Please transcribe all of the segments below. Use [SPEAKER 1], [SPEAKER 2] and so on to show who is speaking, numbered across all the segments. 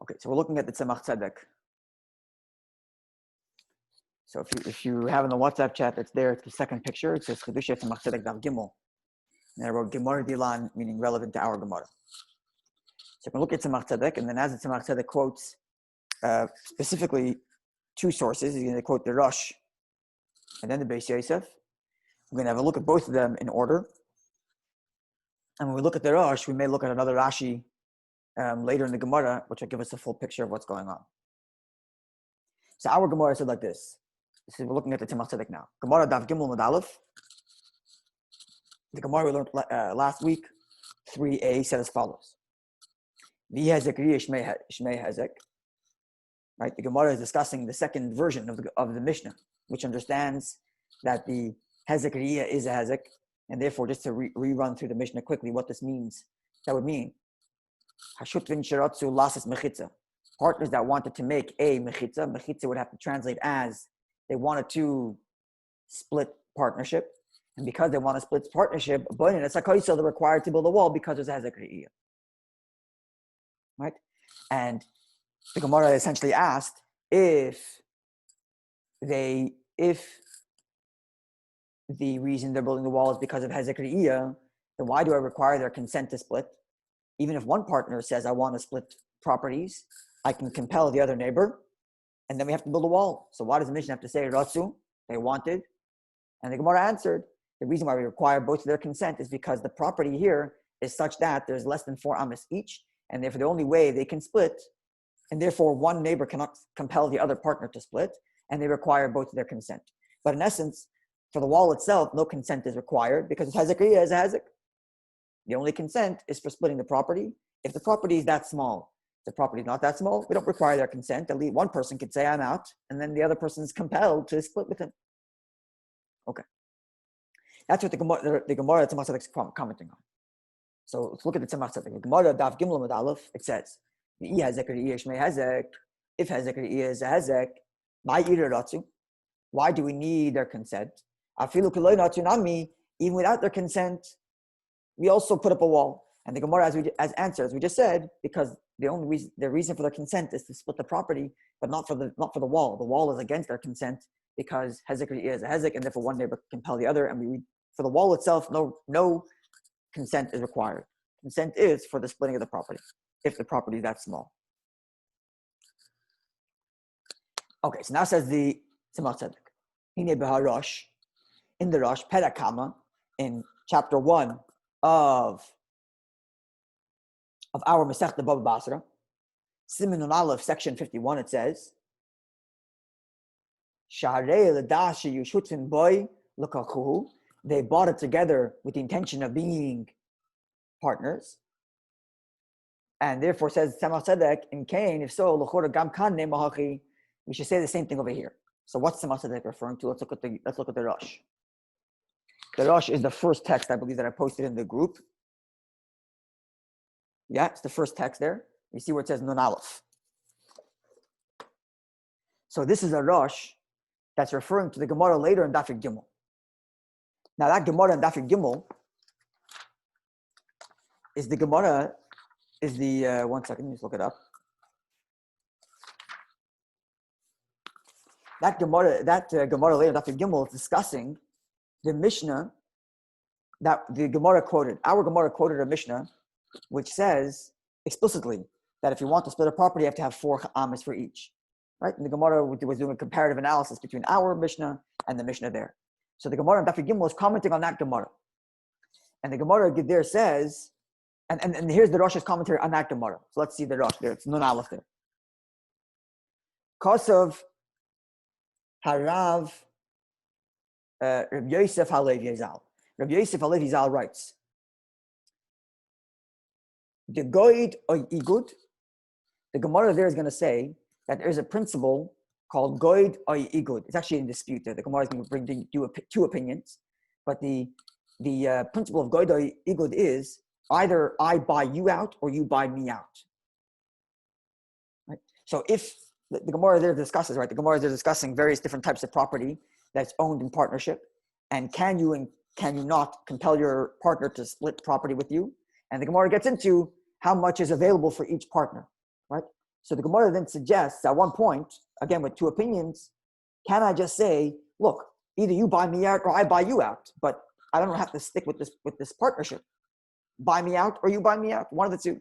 [SPEAKER 1] Okay, so we're looking at the Tzemach Tzedek. So if you have in the WhatsApp chat that's there, it's the second picture. It says Chidushi Tzemach Tzedek Dav Gimel. And I wrote Gemoro Dilan, meaning relevant to our Gemara. So we look at Tzemach Tzedek, and then as the Tzemach Tzedek quotes specifically two sources, he's going to quote the Rosh and then the Beis Yosef. We're going to have a look at both of them in order. And when we look at the Rosh, we may look at another Rashi later in the Gemara, which will give us a full picture of what's going on. So our Gemara said like this. So we're looking at the Tzemach Tzedek now. Gemara Dav Gimel Mud Aleph. The Gemara we learned last week, 3a, said as follows. V'hezek riyah shmei hezek. Right, the Gemara is discussing the second version of the Mishnah, which understands that the hezek riyah is a hezek, and therefore just to rerun through the Mishnah quickly, what this means. That would mean HaShutfin shiratzu lasas mechitza. Partners that wanted to make a mechitza. Mechitza would have to translate as they wanted to split partnership. And because they want to split partnership, they're required to build a wall because there's a hezek riyah. Right? And the Gemara essentially asked if the reason they're building the wall is because of hezek riyah, then why do I require their consent to split? Even if one partner says, I want to split properties, I can compel the other neighbor, and then we have to build a wall. So why does the Mishnah have to say, Ratsu, they wanted? And the Gemara answered, the reason why we require both of their consent is because the property here is such that there's less than 4 amas each, and therefore the only way they can split, and therefore one neighbor cannot compel the other partner to split, and they require both of their consent. But in essence, for the wall itself, no consent is required because hezek riyah is a hezek. The only consent is for splitting the property. If the property is that small, if the property is not that small, we don't require their consent. At least one person could say, I'm out, and then the other person is compelled to split with him. Okay. That's what the Gemara Tzemach Tzedek is commenting on. So let's look at the Tzemach Tzedek. The Gemara Dav Gimel Amud Aleph, it says, if hezek riyah is a hezek, why do we need their consent? Even without their consent, we also put up a wall. And the Gemara, as answers, we just said, because the reason for their consent is to split the property, but not for the wall. The wall is against their consent because hezek riyah is a hezek, and therefore one neighbor can compel the other. And for the wall itself, no consent is required. Consent is for the splitting of the property, if the property is that small. Okay, so now says the Tzemach Tzedek. Hine b'harosh, in the Rosh, Perek in chapter 1 of our Masechta Bava Basra, Siman Nun Aleph, section 51, it says, Shaharei l'dashi HaShutfin boy l'kachuhu. They bought it together with the intention of being partners. And therefore, says Tzemach Tzedek, in Cain, if so, l'chora gam kan nemahachi, we should say the same thing over here. So what's Tzemach Tzedek referring to? Let's look at the Rosh. The Rosh is the first text, I believe, that I posted in the group. Yeah, it's the first text there. You see where it says Nun Aleph. So this is a Rosh that's referring to the Gemara later in Daf Gimel. Now that Gemara in Daf Gimel is the Gemara, is the, one second, let's look it up. That Gemara later in Daf Gimel is discussing the Mishnah that the Gemara quoted. Our Gemara quoted a Mishnah which says explicitly that if you want to split a property, you have to have 4 amas for each. Right? And the Gemara was doing a comparative analysis between our Mishnah and the Mishnah there. So the Gemara in Daf Gimel is commenting on that Gemara. And the Gemara there says, and here's the Rosh's commentary on that Gemara. So let's see the Rosh there. It's Nun Aleph there. Kosav Harav Rabbi Yosef HaLevi Zal. Rabbi Yosef HaLevi Zal writes, the Goid or Igud, the Gemara there is going to say that there's a principle called Goid or Igud. It's actually in dispute there. The Gemara is going to bring two opinions, but the principle of Goid or Igud is either I buy you out or you buy me out. Right? So if the Gemara there discusses, right? The Gemara there discussing various different types of property that's owned in partnership, and can you not compel your partner to split property with you? And the Gemara gets into how much is available for each partner, right? So the Gemara then suggests at one point, again with two opinions, can I just say, look, either you buy me out or I buy you out, but I don't have to stick with this partnership. Buy me out or you buy me out, one of the two.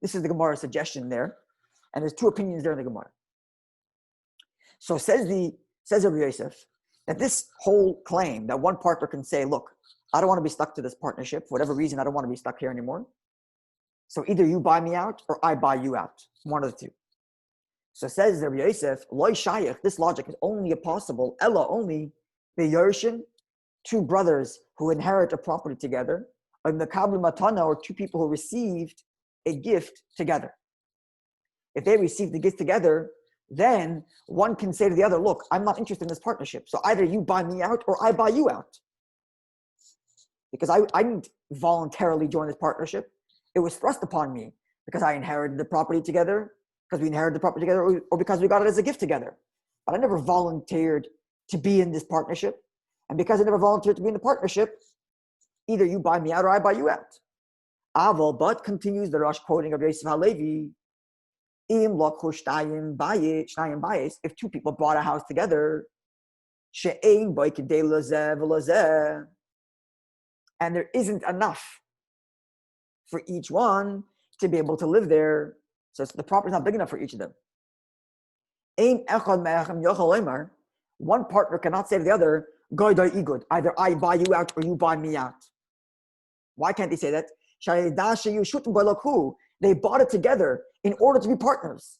[SPEAKER 1] This is the Gemara's suggestion there, and there's two opinions there in the Gemara. So says Rabbi Yosef that this whole claim that one partner can say, look, I don't want to be stuck to this partnership for whatever reason. I don't want to be stuck here anymore. So either you buy me out or I buy you out, one of the two. So says Rabbi Yosef, loy shayach, this logic is only possible, ella only, beyershin, two brothers who inherit a property together, or mekabel matana, or two people who received a gift together. If they received the gift together, then one can say to the other, look, I'm not interested in this partnership. So either you buy me out or I buy you out. Because I didn't voluntarily join this partnership. It was thrust upon me because I inherited the property together, because we inherited the property together, or because we got it as a gift together. But I never volunteered to be in this partnership. And because I never volunteered to be in the partnership, either you buy me out or I buy you out. Aval, but continues the Rosh quoting of Yosef HaLevi, if two people bought a house together, and there isn't enough for each one to be able to live there, so the property is not big enough for each of them. One partner cannot say to the other, either I buy you out or you buy me out. Why can't they say that? They bought it together in order to be partners.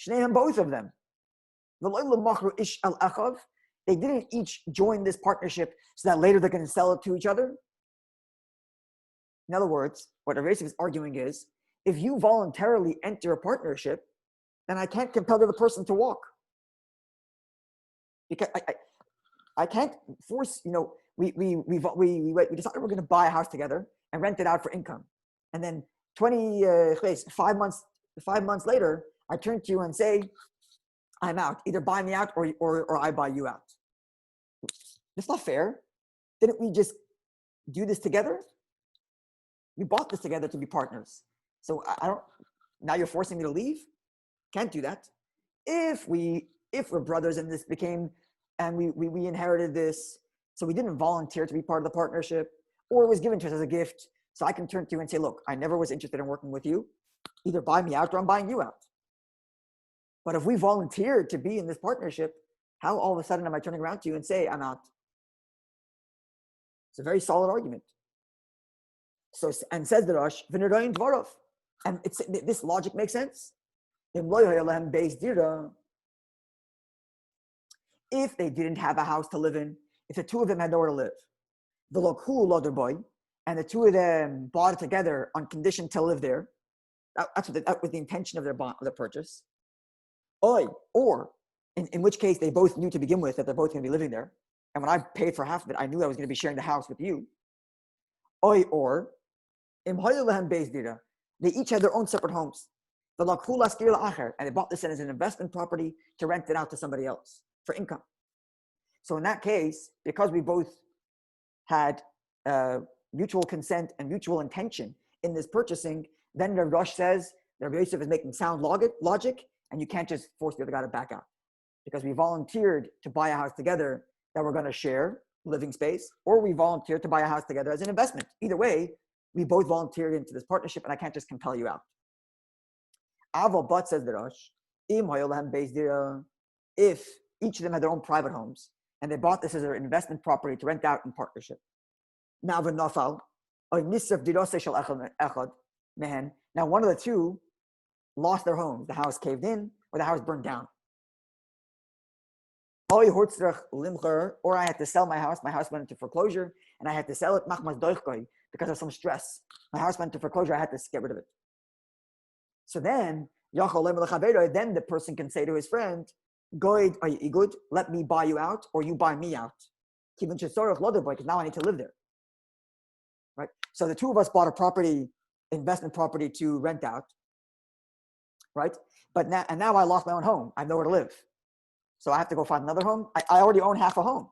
[SPEAKER 1] Both of them. They didn't each join this partnership so that later they're going to sell it to each other. In other words, what Rabbi is arguing is, if you voluntarily enter a partnership, then I can't compel the other person to walk. Because I can't force, we decided we're going to buy a house together and rent it out for income. And then 5 months later, I turn to you and say, I'm out. Either buy me out or I buy you out. That's not fair. Didn't we just do this together? We bought this together to be partners. So now you're forcing me to leave? Can't do that. If we're brothers and this became, and we inherited this, so we didn't volunteer to be part of the partnership, or it was given to us as a gift, so I can turn to you and say, look, I never was interested in working with you. Either buy me out or I'm buying you out. But if we volunteered to be in this partnership, how all of a sudden am I turning around to you and say, I'm out? It's a very solid argument. So, and says the Rosh, and this logic makes sense. If they didn't have a house to live in, if the two of them had nowhere to live, and the two of them bought it together on condition to live there, that was the intention of their purchase. Or in which case they both knew to begin with that they're both going to be living there. And when I paid for half of it, I knew I was going to be sharing the house with you. Or they each had their own separate homes. And they bought this in as an investment property to rent it out to somebody else for income. So in that case, because we both had mutual consent and mutual intention in this purchasing, then the Rosh says that Rabbi Yosef is making sound logic, and you can't just force the other guy to back out. Because we volunteered to buy a house together that we're going to share living space, or we volunteered to buy a house together as an investment. Either way, we both volunteered into this partnership, and I can't just compel you out. Aval but, says the Rosh, if each of them had their own private homes, and they bought this as their investment property to rent out in partnership. Now one of the two lost their homes. The house caved in, or the house burned down. Or I had to sell my house. My house went into foreclosure, and I had to sell it because of some stress. My house went into foreclosure. I had to get rid of it. So then the person can say to his friend, let me buy you out, or you buy me out. Because now I need to live there. Right? So the two of us bought a investment property to rent out. Right? But now I lost my own home. I have nowhere to live. So I have to go find another home. I already own half a home.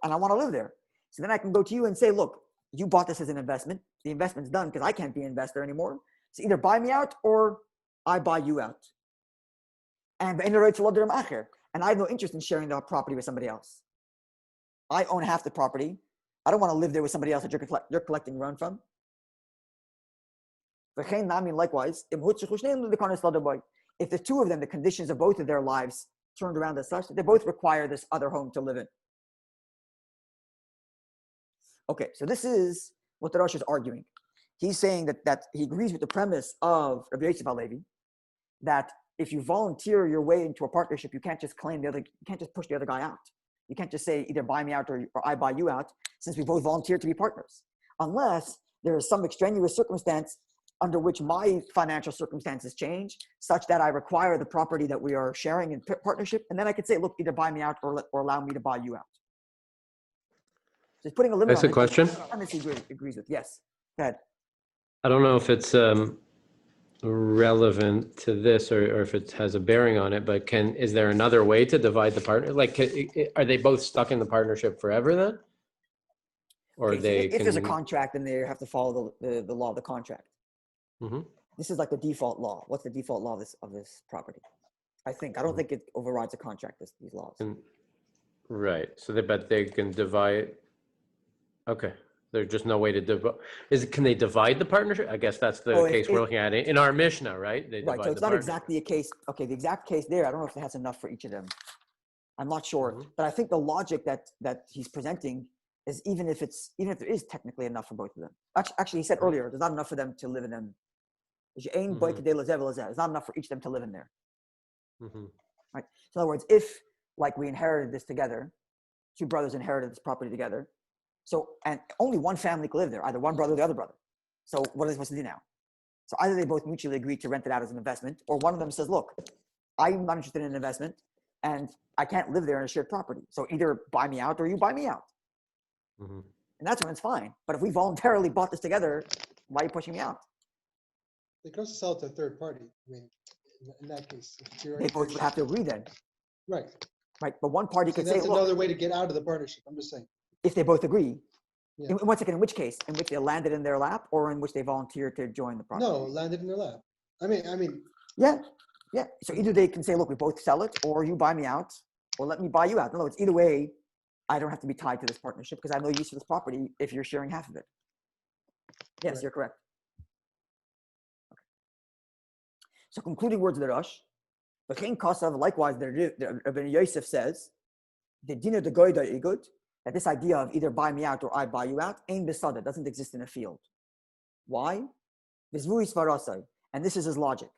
[SPEAKER 1] And I want to live there. So then I can go to you and say, look, you bought this as an investment. The investment's done because I can't be an investor anymore. So either buy me out or I buy you out. And I have no interest in sharing the property with somebody else. I own half the property. I don't want to live there with somebody else that you're collecting rent from. Likewise, if the two of them, the conditions of both of their lives turned around as such that they both require this other home to live in. Okay, so this is what the Rashi is arguing. He's saying that he agrees with the premise of Rabbi Yosef HaLevi that if you volunteer your way into a partnership, you can't just push the other guy out. You can't just say either buy me out or I buy you out, since we both volunteered to be partners. Unless there is some extraneous circumstance under which my financial circumstances change, such that I require the property that we are sharing in partnership, and then I could say, look, either buy me out or allow me to buy you out. So he's putting a limit on it.
[SPEAKER 2] That's a question?
[SPEAKER 1] He agrees with. Yes. Go ahead.
[SPEAKER 2] I don't know if it's relevant to this or if it has a bearing on it, but is there another way to divide the partner? Like, are they both stuck in the partnership forever then? Or
[SPEAKER 1] okay, if there's a contract, then they have to follow the law of the contract.
[SPEAKER 2] Mm-hmm.
[SPEAKER 1] This is like the default law. What's the default law of this property? I don't think it overrides a contract, these laws.
[SPEAKER 2] Right. So but they can divide. Okay. There's just no way to divide. Can they divide the partnership? I guess that's the case we're looking at in our Mishnah, right?
[SPEAKER 1] Right. So it's not exactly a case. Okay. The exact case there, I don't know if it has enough for each of them. I'm not sure. Mm-hmm. But I think the logic that he's presenting is even if there is technically enough for both of them. Actually, he said earlier, there's not enough for them to live in them. There's not enough for each of them to live in there. Mm-hmm. Right. So in other words, if like we inherited this together, two brothers inherited this property together. So, and only one family could live there, either one brother or the other brother. So what are they supposed to do now? So either they both mutually agree to rent it out as an investment, or one of them says, look, I'm not interested in an investment and I can't live there in a shared property. So either buy me out or you buy me out. Mm-hmm. And that's when it's fine. But if we voluntarily bought this together, why are you pushing me out?
[SPEAKER 3] They could also sell it to a third party. I mean, in that case.
[SPEAKER 1] They both would have to agree then.
[SPEAKER 3] Right.
[SPEAKER 1] Right. But one party could say,
[SPEAKER 3] that's another way to get out of the partnership. I'm just saying.
[SPEAKER 1] If they both agree.
[SPEAKER 3] Yeah.
[SPEAKER 1] In one second, in which case? In which they landed in their lap or in which they volunteered to join the property?
[SPEAKER 3] No, landed in their lap. I mean.
[SPEAKER 1] Yeah. Yeah. So either they can say, look, we both sell it, or you buy me out, or let me buy you out. No, it's either way, I don't have to be tied to this partnership because I have no use for this property if you're sharing half of it. Yes, right. You're correct. Okay. So concluding words of the Rosh, likewise, Rabbi Yosef says, the dinner de goy igud, that this idea of either buy me out or I buy you out, ain besada, doesn't exist in a field. Why? And this is his logic.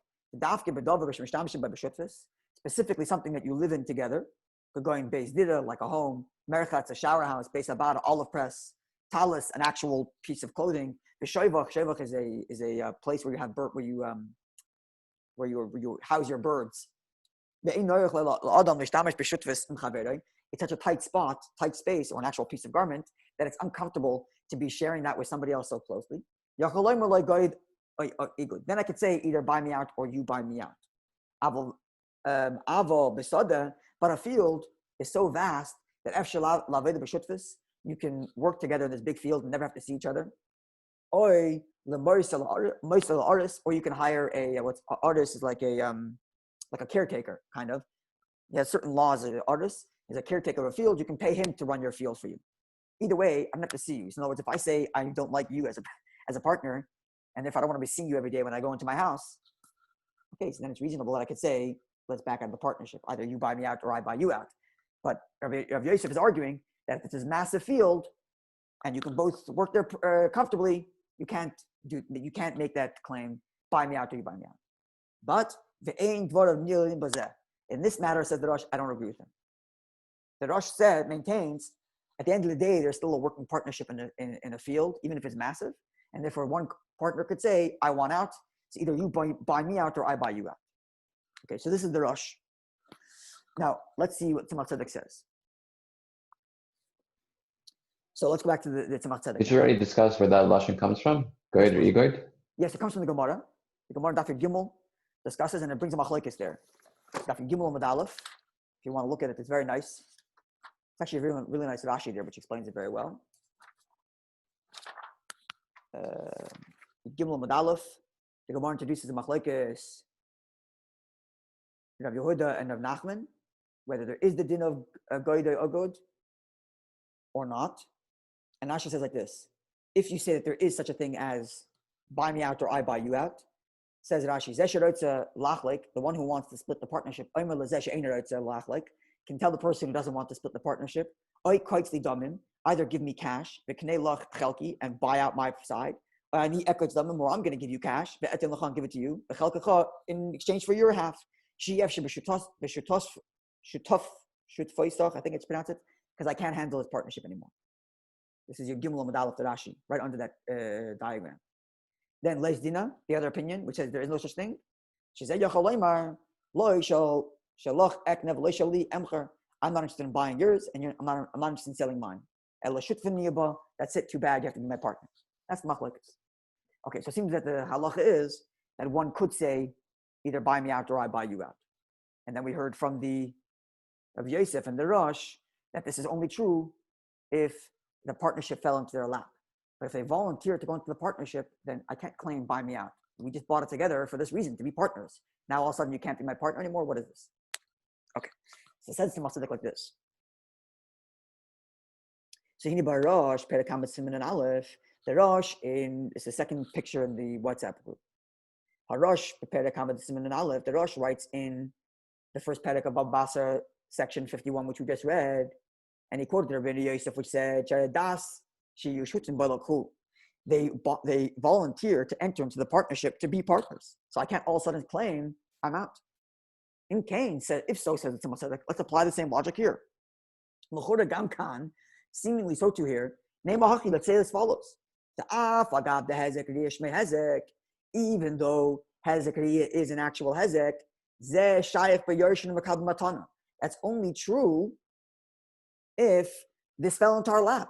[SPEAKER 1] Specifically something that you live in together, going beis dida, like a home, merchatz, a shower house, beis abad, an olive press, talis, an actual piece of clothing. The shevach is a place where you have where you house your birds. It's such a tight space, or an actual piece of garment, that it's uncomfortable to be sharing that with somebody else so closely. Then I could say either buy me out or you buy me out. But a field is so vast that you can work together in this big field and never have to see each other. Or you can hire artist is like a caretaker, kind of. He has certain laws. An artist is a caretaker of a field. You can pay him to run your field for you. Either way, I'm not to see you. So in other words, if I say I don't like you as a partner, and if I don't want to be seeing you every day when I go into my house, okay, so then it's reasonable that I could say, let's back out of the partnership. Either you buy me out or I buy you out. But Rabbi Yosef is arguing that if it's this massive field and you can both work there comfortably, you can't make that claim, buy me out or you buy me out. But in this matter, says the Rosh, I don't agree with him. The Rosh maintains, at the end of the day, there's still a working partnership in a field, even if it's massive. And therefore, one partner could say, I want out. So either you buy me out or I buy you out. Okay, so this is the Rosh. Now, let's see what Tzemach Tzedek says. So let's go back to the Tzemach Tzedek.
[SPEAKER 4] Did you already discuss where that lashon comes from? Goyd or egoid?
[SPEAKER 1] Yes, it comes from the Gemara. The Gemara Daf Gimel discusses, and it brings a machlokes there. Daf Gimel and Aleph. If you want to look at it, it's very nice. It's actually a really, really nice Rashi there, which explains it very well. Gimel and Aleph. the Gemara introduces the machlekes Rav Yehuda and Rav Nachman, whether there is the din of goydei agod or not. And Rashi says like this: if you say that there is such a thing as buy me out or I buy you out, says Rashi, the one who wants to split the partnership, can tell the person who doesn't want to split the partnership, either give me cash, and buy out my side, or I'm going to give you cash, give it to you, in exchange for your half. I think it's pronounced it, because I can't handle this partnership anymore. This is your Gimel Medal of the Rashi, right under that diagram. Then Leis Dina, the other opinion, which says there is no such thing. I'm not interested in buying yours, and I'm not interested in selling mine. That's it, too bad, you have to be my partner. That's the machlokes. Okay, so it seems that the halacha is that one could say, either buy me out or I buy you out. And then we heard from of Yosef and the Rosh that this is only true if the partnership fell into their lap. But if they volunteer to go into the partnership, then I can't claim buy me out. We just bought it together for this reason, to be partners. Now all of a sudden you can't be my partner anymore? What is this? Okay. So it says to Masadik like this. So Hini Bar Rosh, Perek Siman and Aleph, the Rosh it's the second picture in the WhatsApp group. Harosh, Perek Siman and Aleph, the Rosh writes in the first Perek of Basra, section 51, which we just read, and he quoted Rabbi Yosef, which said, they volunteer to enter into the partnership to be partners. So I can't all of a sudden claim I'm out. In Cain said, if so, says someone said, let's apply the same logic here. Seemingly so too here. Let's say as follows. Even though hezek is an actual hezek, that's only true if this fell into our lap.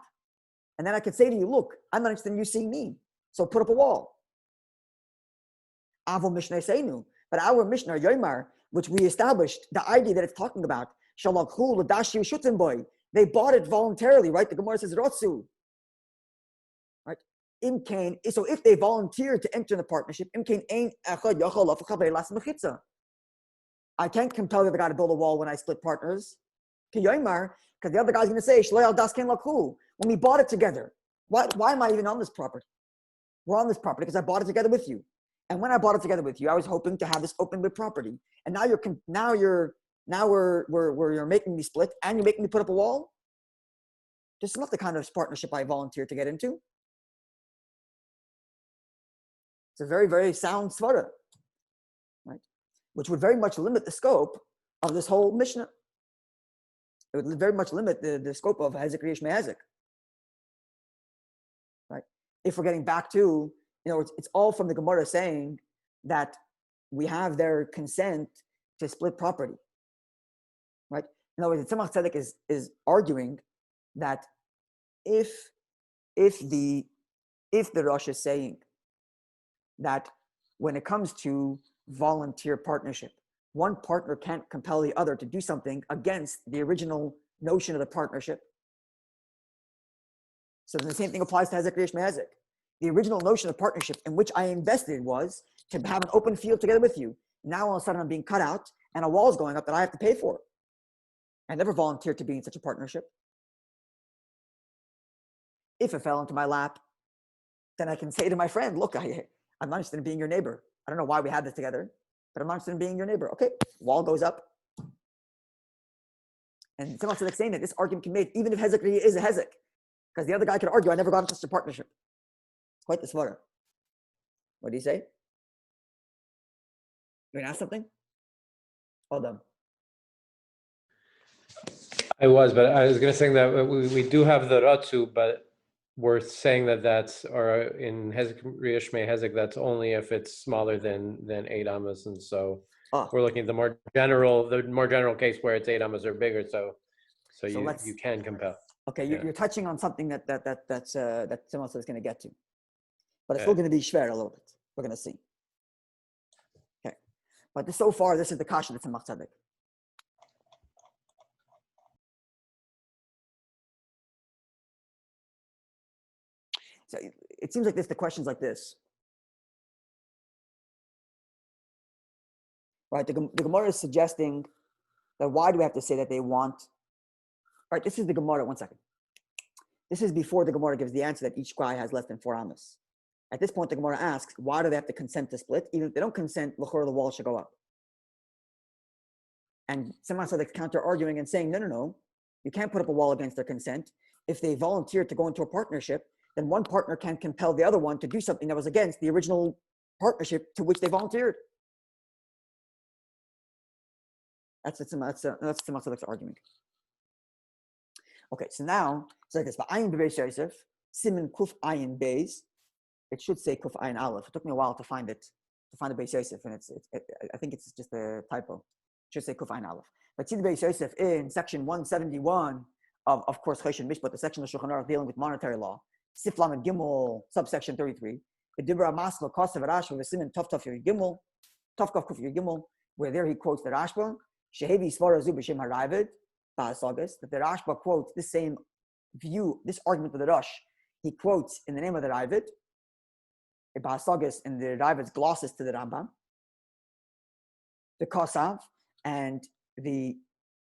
[SPEAKER 1] And then I could say to you, look, I'm not interested in you seeing me, so put up a wall. But our Mishnah, Yomar, which we established, the idea that it's talking about, they bought it voluntarily, right? The Gemara says, Rotsu. Right? So if they volunteered to enter the partnership, I can't compel the other guy to build a wall when I split partners. Because the other guy's going to say, when we bought it together, why am I even on this property? We're on this property because I bought it together with you. And when I bought it together with you, I was hoping to have this open with property. And now you're making me split and you're making me put up a wall. This is not the kind of partnership I volunteered to get into. It's a very, very sound svara, right? Which would very much limit the scope of this whole Mishnah. It would very much limit the scope of hezek riyesh mehezek. Right? If we're getting back to, it's all from the Gemara saying that we have their consent to split property. Right? In other words, the Tzemach Tzedek is arguing that if the Rosh is saying that when it comes to volunteer partnership, one partner can't compel the other to do something against the original notion of the partnership. So the same thing applies to hezek riyesh mehezek. The original notion of partnership in which I invested was to have an open field together with you. Now all of a sudden I'm being cut out and a wall is going up that I have to pay for. I never volunteered to be in such a partnership. If it fell into my lap, then I can say to my friend, look, I'm not interested in being your neighbor. I don't know why we had this together, but I'm not interested in being your neighbor. Okay, wall goes up. And someone said saying that this argument can be made even if hezek is a hezek. Because the other guy could argue, I never got into such a partnership. It's quite the svara. What do you say? You want to ask something? Hold on.
[SPEAKER 2] I was going to say that we do have the Ratsu, but we're saying that that's, or in hezek riyesh mehezek, that's only if it's smaller than 8 amas, and so we're looking at the more general case where it's 8 amas or bigger. So you can compel.
[SPEAKER 1] Okay, you're touching on something that someone is going to get to, but it's still going to be shver a little bit. We're going to see. Okay, but so far this is the kasha that's in Tzedek. So it seems like the question's like this. right? The Gemara is suggesting that why do we have to say that they want? Right, this is the Gemara. 1 second. This is before the Gemara gives the answer that each guy has less than 4 amos. At this point, the Gemara asks, why do they have to consent to split? Even if they don't consent, l'chor, the wall should go up. And some Tzaddik counter arguing and saying, no, you can't put up a wall against their consent. If they volunteer to go into a partnership, then one partner can compel the other one to do something that was against the original partnership to which they volunteered. That's Tzaddik's argument. Okay, so now it's like this. V'ayin b'beis Yosef, simin kuf ayin beis. It should say kuf ayin aleph. It took me a while to find it, to find the beis Yosef, and I think it's just a typo. It should say kuf ayin aleph. But see the beis Yosef in section 171 of course Choshen Mishpat, the section of Shulchan Aruch dealing with monetary law. Sif Lamed Gimel, subsection 33. The Dibra Maslo Kosev Rashba v'simin Tov Tov Yud Gimel, Tov Kuf Kuf Yud Gimel, where there he quotes the Rashba. Shehevi Svara Zu b'Shem Haravid, Ba'asagis, that the Rashba quotes this same view, this argument of the Rosh, he quotes in the name of the Ravid, Ba'asagis, in the Ravid's glosses to the Rambam, the Kosav, and the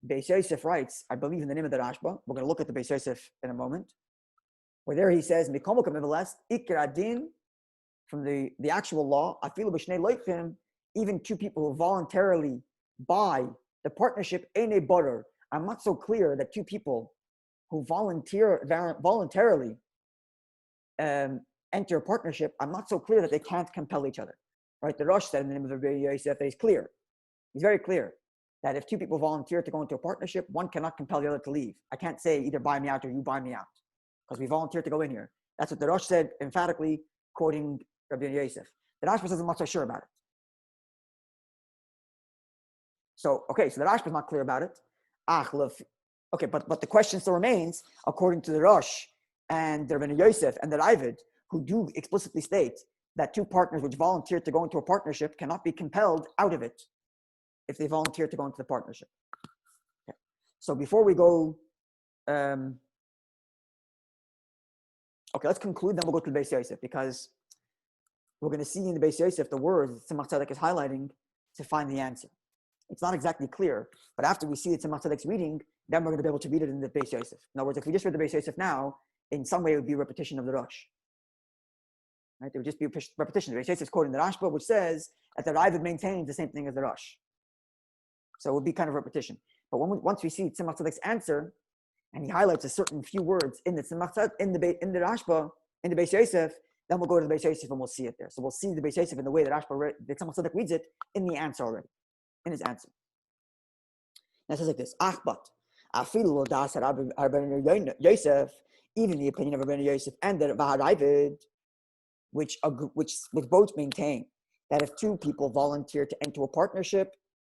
[SPEAKER 1] Beis Yosef writes, I believe in the name of the Rashba, we're going to look at the Beis Yosef in a moment, where there he says, Mikomokam nevertheless, Ikra Din, from the actual law, Afilu b'shnei loichim, even 2 people who voluntarily buy the partnership in a butter. I'm not so clear that 2 people who voluntarily enter a partnership, I'm not so clear that they can't compel each other. Right? The Rosh said in the name of Rabbi Yosef that he's clear. He's very clear that if 2 people volunteer to go into a partnership, one cannot compel the other to leave. I can't say either buy me out or you buy me out because we volunteered to go in here. That's what the Rosh said, emphatically quoting Rabbi Yosef. The Rashba says I'm not so sure about it. So the Rashba is not clear about it. Okay, but the question still remains, according to the Rosh and the Rabbi Yosef and the Ravid, who do explicitly state that 2 partners which volunteer to go into a partnership cannot be compelled out of it if they volunteer to go into the partnership. Okay. So before we go, let's conclude, then we'll go to the Beis Yosef, because we're going to see in the Beis Yosef the words Tzemach Tzedek is highlighting to find the answer. It's not exactly clear, but after we see the Tzemach Tzedek's reading, then we're going to be able to read it in the Beis Yosef. In other words, if we just read the Beis Yosef now, in some way it would be a repetition of the Rosh. Right? There would just be a repetition. The Beis Yosef is quoting the Rashba, which says that the Ravid maintains the same thing as the Rosh. So it would be kind of repetition. But once we see Tzemach Tzedek's answer, and he highlights a certain few words in the Tzemach Tzedek, in the Rashba, in the Beis Yosef, then we'll go to the Beis Yosef and we'll see it there. So we'll see the Beis Yosef in the way that the Tzemach Tzedek reads it in the answer already, in his answer. And it says like this: Achbat, afilu lo das Rabbi Yosef, even the opinion of Rabbi Yosef and the Ravid, which both maintain that if 2 people volunteer to enter a partnership,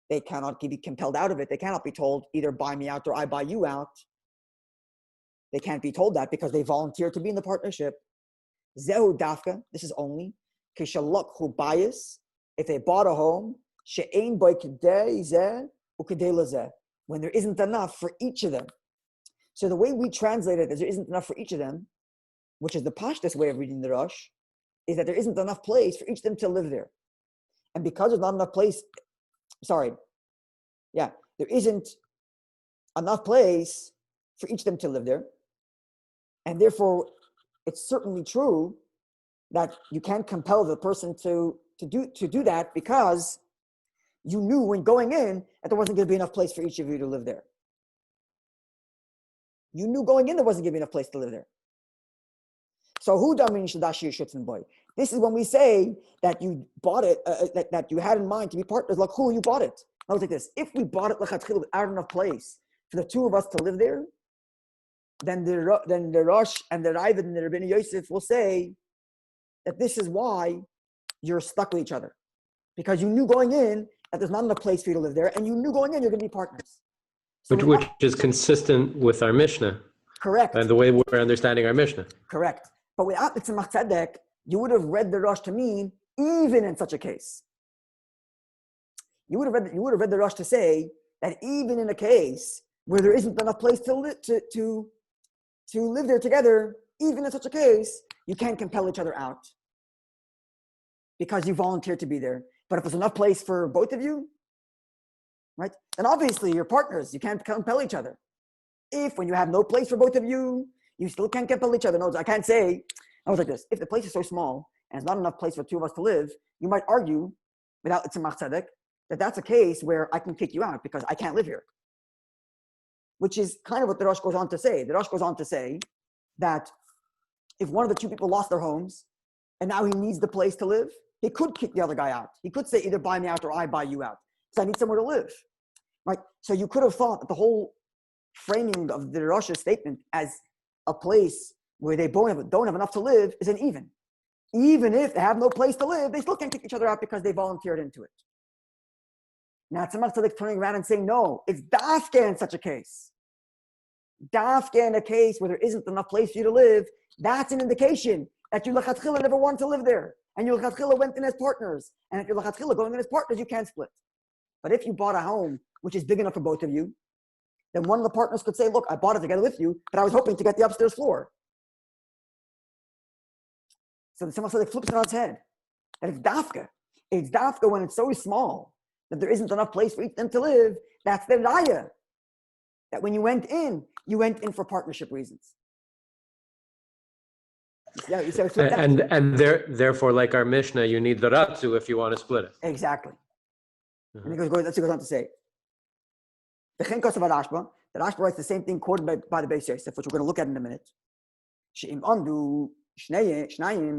[SPEAKER 1] they cannot be compelled out of it. They cannot be told either buy me out or I buy you out. They can't be told that because they volunteer to be in the partnership. Zehu dafka, this is only kishalok bias, if they bought a home, she'ein boy kedei zeh ukedei lazeh, when there isn't enough for each of them. So the way we translate it as there isn't enough for each of them, which is the Pashtus way of reading the Rosh, is that there isn't enough place for each of them to live there. And because there's not enough place, there isn't enough place for each of them to live there. And therefore, it's certainly true that you can't compel the person to do that, because you knew when going in that there wasn't going to be enough place for each of you to live there. You knew going in there wasn't going to be enough place to live there. So who damin shadashi HaShutfin boy? This is when we say that you bought it, that you had in mind to be partners. Like who you bought it? I was like this: if we bought it lechatchila without enough place for the 2 of us to live there, then the Rosh and the Ravid and the Rabbi Yosef will say that this is why you're stuck with each other, because you knew going in that there's not enough place for you to live there, and you knew going in you're going to be partners. So
[SPEAKER 2] which is consistent with our Mishnah.
[SPEAKER 1] Correct.
[SPEAKER 2] And the way we're understanding our Mishnah. Correct.
[SPEAKER 1] But without the Tzemach Tzedek, you would have read the Rosh to mean even in such a case. You would have read the Rosh to say that even in a case where there isn't enough place to live there together, even in such a case, you can't compel each other out because you volunteered to be there. But if there's enough place for both of you, right? And obviously you're partners. You can't compel each other. If when you have no place for both of you, you still can't compel each other. No, I can't say, I was like this, if the place is so small and there's not enough place for two of us to live, you might argue, without Tzemach Tzedek, that that's a case where I can kick you out because I can't live here. Which is kind of what the Rosh goes on to say. The Rosh goes on to say that if one of the two people lost their homes and now he needs the place to live, he could kick the other guy out. He could say either buy me out or I buy you out. So I need somewhere to live, right? So you could have thought that the whole framing of the Rosh's statement as a place where they don't have enough to live is an even. Even if they have no place to live, they still can't kick each other out because they volunteered into it. Now, Tzemach Tzedek turning around and saying, no, it's dafke in such a case. Dafke in a case where there isn't enough place for you to live, that's an indication that you lechatchila never wanted to live there. And you lechatchila went in as partners. And if you're lechatchila going in as partners, you can't split. But if you bought a home which is big enough for both of you, then one of the partners could say, look, I bought it together with you, but I was hoping to get the upstairs floor. So the Tzemach Tzedek flips it on its head. That it's dafka. It's dafka when it's so small that there isn't enough place for each of them to live. That's the raya. That when you went in for partnership reasons. Yeah, you said
[SPEAKER 2] and therefore, like our Mishnah, you need the ratzu if you want to split it.
[SPEAKER 1] Exactly. And he goes on to say, the Rashba writes the same thing quoted by the Beis Yosef, which we're going to look at in a minute. If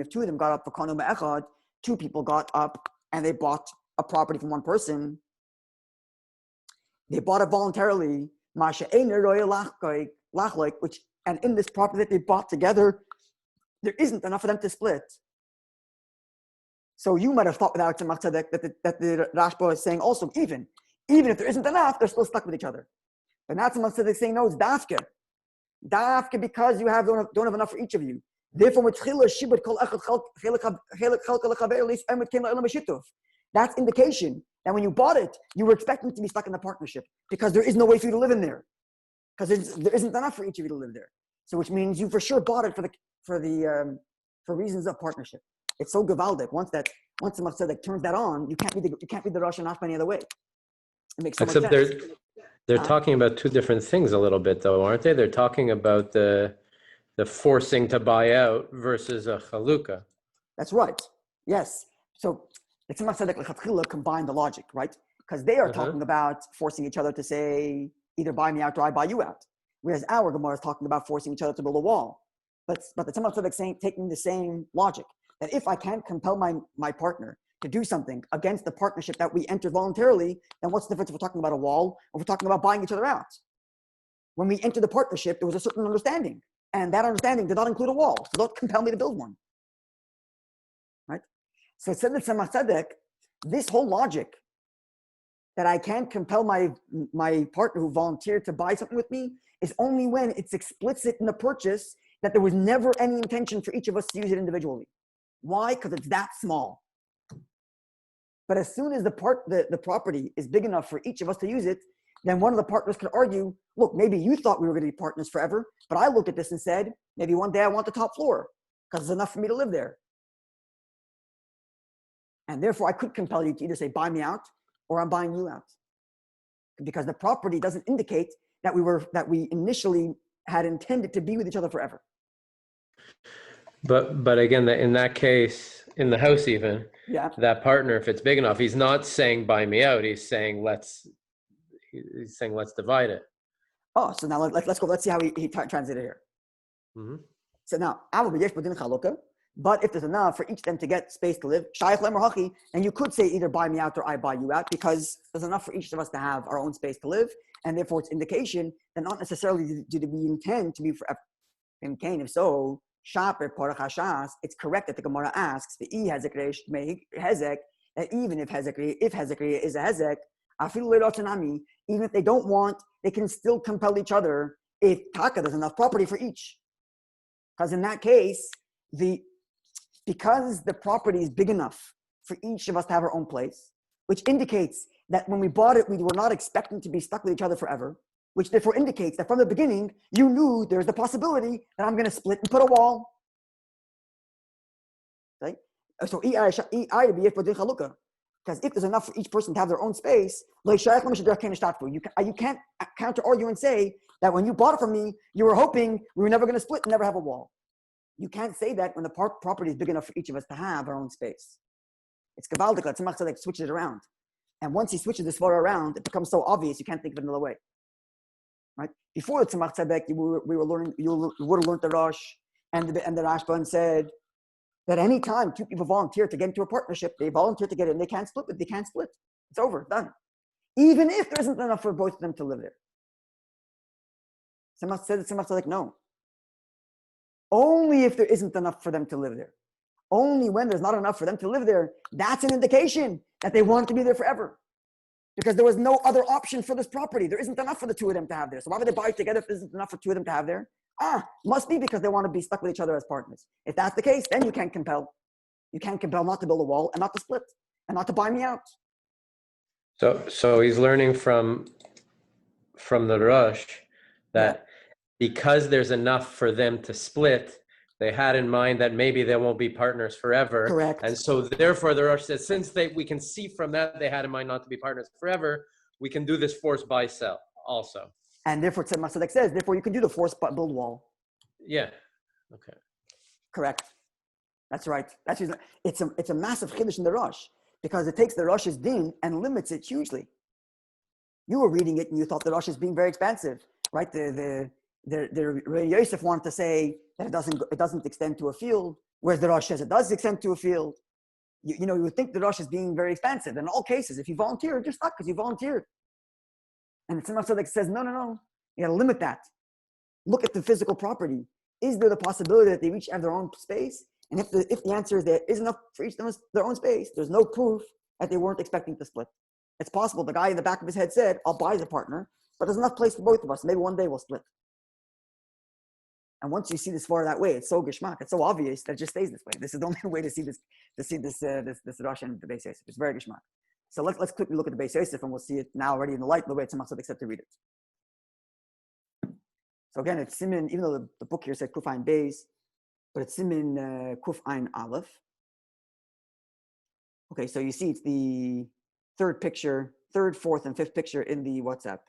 [SPEAKER 1] two of them got up for kanu me'echad, two people got up and they bought a property from one person. They bought it voluntarily, which, and in this property that they bought together, there isn't enough for them to split. So you might have thought without Tzemach Tzedek that the Rashba is saying also, even if there isn't enough, they're still stuck with each other. But now Tzemach Tzedek is saying, no, it's dafke. Dafke because you don't have enough for each of you. Therefore, that's indication that when you bought it, you were expecting to be stuck in the partnership because there is no way for you to live in there. Because there isn't enough for each of you to live there. So which means you for sure bought it for reasons of partnership. It's so gavaldic. Once Tzemach Tzedek turns that on, you can't be the Rosh and Ashba any other way. It makes so much sense.
[SPEAKER 2] They're talking about two different things a little bit, though, aren't they? They're talking about the forcing to buy out versus a chalukah.
[SPEAKER 1] That's right. Yes. So the Tzemach Tzedek lechatchila combine the logic, right? Because they are talking about forcing each other to say either buy me out or I buy you out. Whereas our Gemara is talking about forcing each other to build a wall. But the Tzemach Tzedek saying taking the same logic that if I can't compel my partner to do something against the partnership that we entered voluntarily, then what's the difference if we're talking about a wall or if we're talking about buying each other out? When we entered the partnership, there was a certain understanding. And that understanding did not include a wall. So don't compel me to build one. Right? So it said that Tzemach Tzedek, this whole logic that I can't compel my partner who volunteered to buy something with me is only when it's explicit in the purchase that there was never any intention for each of us to use it individually. Why? Because it's that small. But as soon as the property is big enough for each of us to use it, then one of the partners could argue, look, maybe you thought we were going to be partners forever, but I looked at this and said, maybe one day I want the top floor because it's enough for me to live there. And therefore I could compel you to either say, buy me out or I'm buying you out. Because the property doesn't indicate that we initially had intended to be with each other forever.
[SPEAKER 2] But again, in that case, in the house even, that partner, if it's big enough, he's not saying buy me out. He's saying let's divide it. Oh, so now let's go. Let's see how he translated here. Mm-hmm. So now, but if there's enough for each of them to get space to live, and you could say either buy me out or I buy you out because there's enough for each of us to have our own space to live, and therefore it's indication that not necessarily do we intend to be forever. If so, it's correct that the Gemara asks the hezek that even if hezek is a hezek, even if they don't want, they can still compel each other if there's enough property for each. Because in that case, because the property is big enough for each of us to have our own place, which indicates that when we bought it, we were not expecting to be stuck with each other forever, which therefore indicates that from the beginning, you knew there's the possibility that I'm going to split and put a wall. Okay? So,
[SPEAKER 1] Because if there's enough for each person to have their own space, you can't counter-argue and say that when you bought it from me, you were hoping we were never going to split and never have a wall. You can't say that when the property is big enough for each of us to have our own space. It's Gavaldik, that Tzemach Tzedek switches it around. And once he switches this photo around, it becomes so obvious you can't think of it another way. Right? Before the Tzemach Tzedek, you would have learned the Rosh and the Rashba and said that any time two people volunteer to get into a partnership, they volunteer to get it and they can't split it. They can't split. It's over, done. Even if there isn't enough for both of them to live there. Tzemach Tzedek, no. Only if there isn't enough for them to live there. Only when there's not enough for them to live there, that's an indication that they want to be there forever. Because there was no other option for this property. There isn't enough for the two of them to have there. So why would they buy it together if there isn't enough for two of them to have there? Must be because they want to be stuck with each other as partners. If that's the case, then you can't compel. You can't compel not to build a wall and not to split and not to buy me out.
[SPEAKER 2] So he's learning from the Rosh that because there's enough for them to split, they had in mind that maybe they won't be partners forever.
[SPEAKER 1] Correct.
[SPEAKER 2] And so therefore the Rosh says, since we can see from that they had in mind not to be partners forever, we can do this forced buy sell also.
[SPEAKER 1] And therefore Tzemach Tzedek says, therefore you can do the forced build wall.
[SPEAKER 2] Yeah. Okay.
[SPEAKER 1] Correct. That's right. It's a massive chiddush in the Rosh because it takes the Rosh's din and limits it hugely. You were reading it and you thought the Rosh is being very expansive, right? The Rabbi Yosef wanted to say that it doesn't extend to a field, whereas the Rosh says it does extend to a field. You would think the Rosh is being very expansive. In all cases, if you volunteered, you're stuck because you volunteered. And the Tzemach Tzedek says, no. You got to limit that. Look at the physical property. Is there the possibility that they each have their own space? And if the answer is there is enough for each of their own space, there's no proof that they weren't expecting to split. It's possible the guy in the back of his head said, I'll buy the partner, but there's enough place for both of us. Maybe one day we'll split. And once you see this far that way, it's so geschmack, it's so obvious that it just stays this way. This is the only way to see this Rosh and the Beis Yosef. It's very geschmack. So let's quickly look at the Beis Yosef and we'll see it now already in the light, the way Tzemach Tzedek said to read it. So again, it's Simin, even though the book here said Kuf Ein Beis, but it's Simin Kuf Ein Aleph. Okay, so you see it's the third, fourth, and fifth picture in the WhatsApp.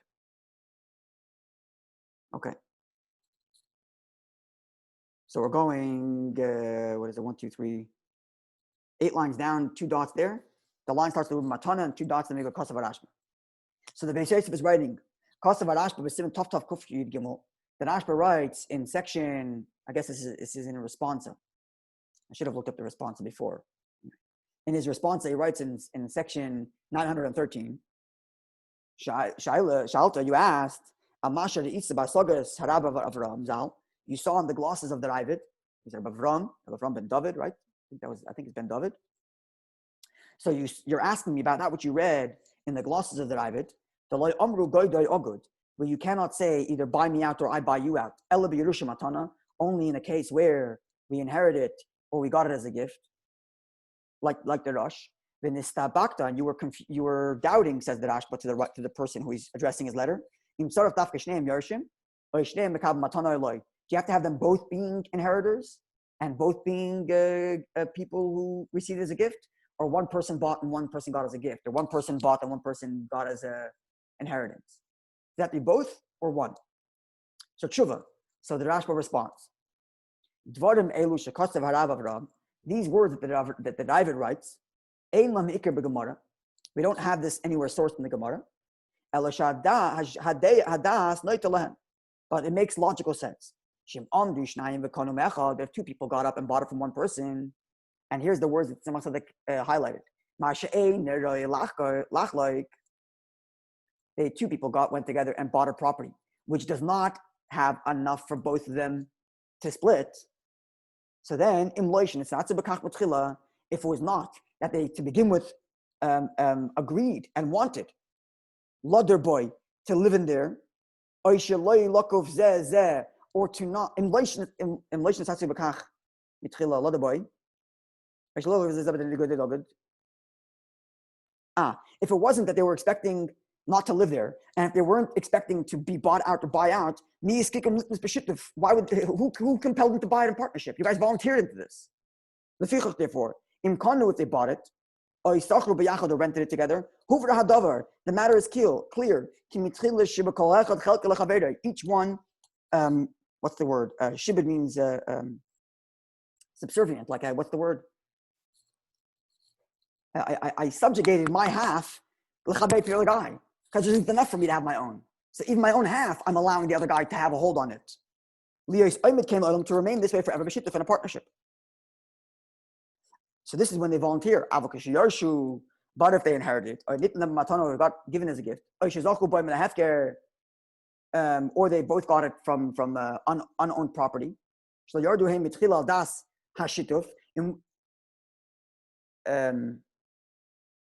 [SPEAKER 1] Okay. So we're going, 1, 2, 3, 8 lines down, 2 dots there. The line starts with Matana and 2 dots, then we go Kosav Arashba. So the Beis Yosef is writing, Kosav Arashba with Siman Tov Kuf Yud Gimel. The Rashba writes in section, I guess this is in a responsa. I should have looked up the responsa before. In his responsa, he writes in section 913, Shalta, you asked, Amasha de Itza Basogas Harab Avram Zal. You saw in the glosses of the Ravid, these are Avram ben David, right? I think it's Ben David. So you're asking me about that which you read in the glosses of the Ravid, the Loy Amru Goydoi Ogud, where you cannot say either buy me out or I buy you out. Ela b'Yerusha matana, only in a case where we inherit it or we got it as a gift, like the Rosh. V'nistabakta, and you were doubting, says the Rashba to the person who he's addressing his letter. Im saraf dafka shneim yarshim, or shneim mekab matana eloi. Do you have to have them both being inheritors and both being people who received it as a gift, or one person bought and one person got as a gift, or one person bought and one person got as a inheritance? Does that be both or one? So tshuva. So the Rashba responds. Dvarim elu shekasav harav Avram. These words that the Ravid writes, ein lam ikar b'Gemara. We don't have this anywhere sourced in the Gemara. Ela hadas noita lehem. But it makes logical sense. Shem amdu shnayim v'konu me'echad. If 2 people got up and bought it from one person, and here's the words that Tzemach Tzedek highlighted. Ma'ashe'ein neroi lachloik. 2 people went together and bought a property, which does not have enough for both of them to split. So then, imloishin, it's not sebekach b'tchila, if it was not that they, to begin with, agreed and wanted Lodder boy to live in there, or to not, imloishin, it's not sebekach b'tchila, Lodder boy. If it wasn't that they were expecting not to live there, and if they weren't expecting to be bought out or buy out, why would who compelled them to buy it in partnership? You guys volunteered into this. Therefore, if they bought it, or rented it together. The matter is clear. Each one, what's the word? Shibud means subservient. Like, what's the word? I subjugated my half to the other guy because there isn't enough for me to have my own. So even my own half, I'm allowing the other guy to have a hold on it. To remain this way forever, b'shutuf in a partnership. So this is when they volunteer. But if they inherited, or got given as a gift, or they both got it from unowned property.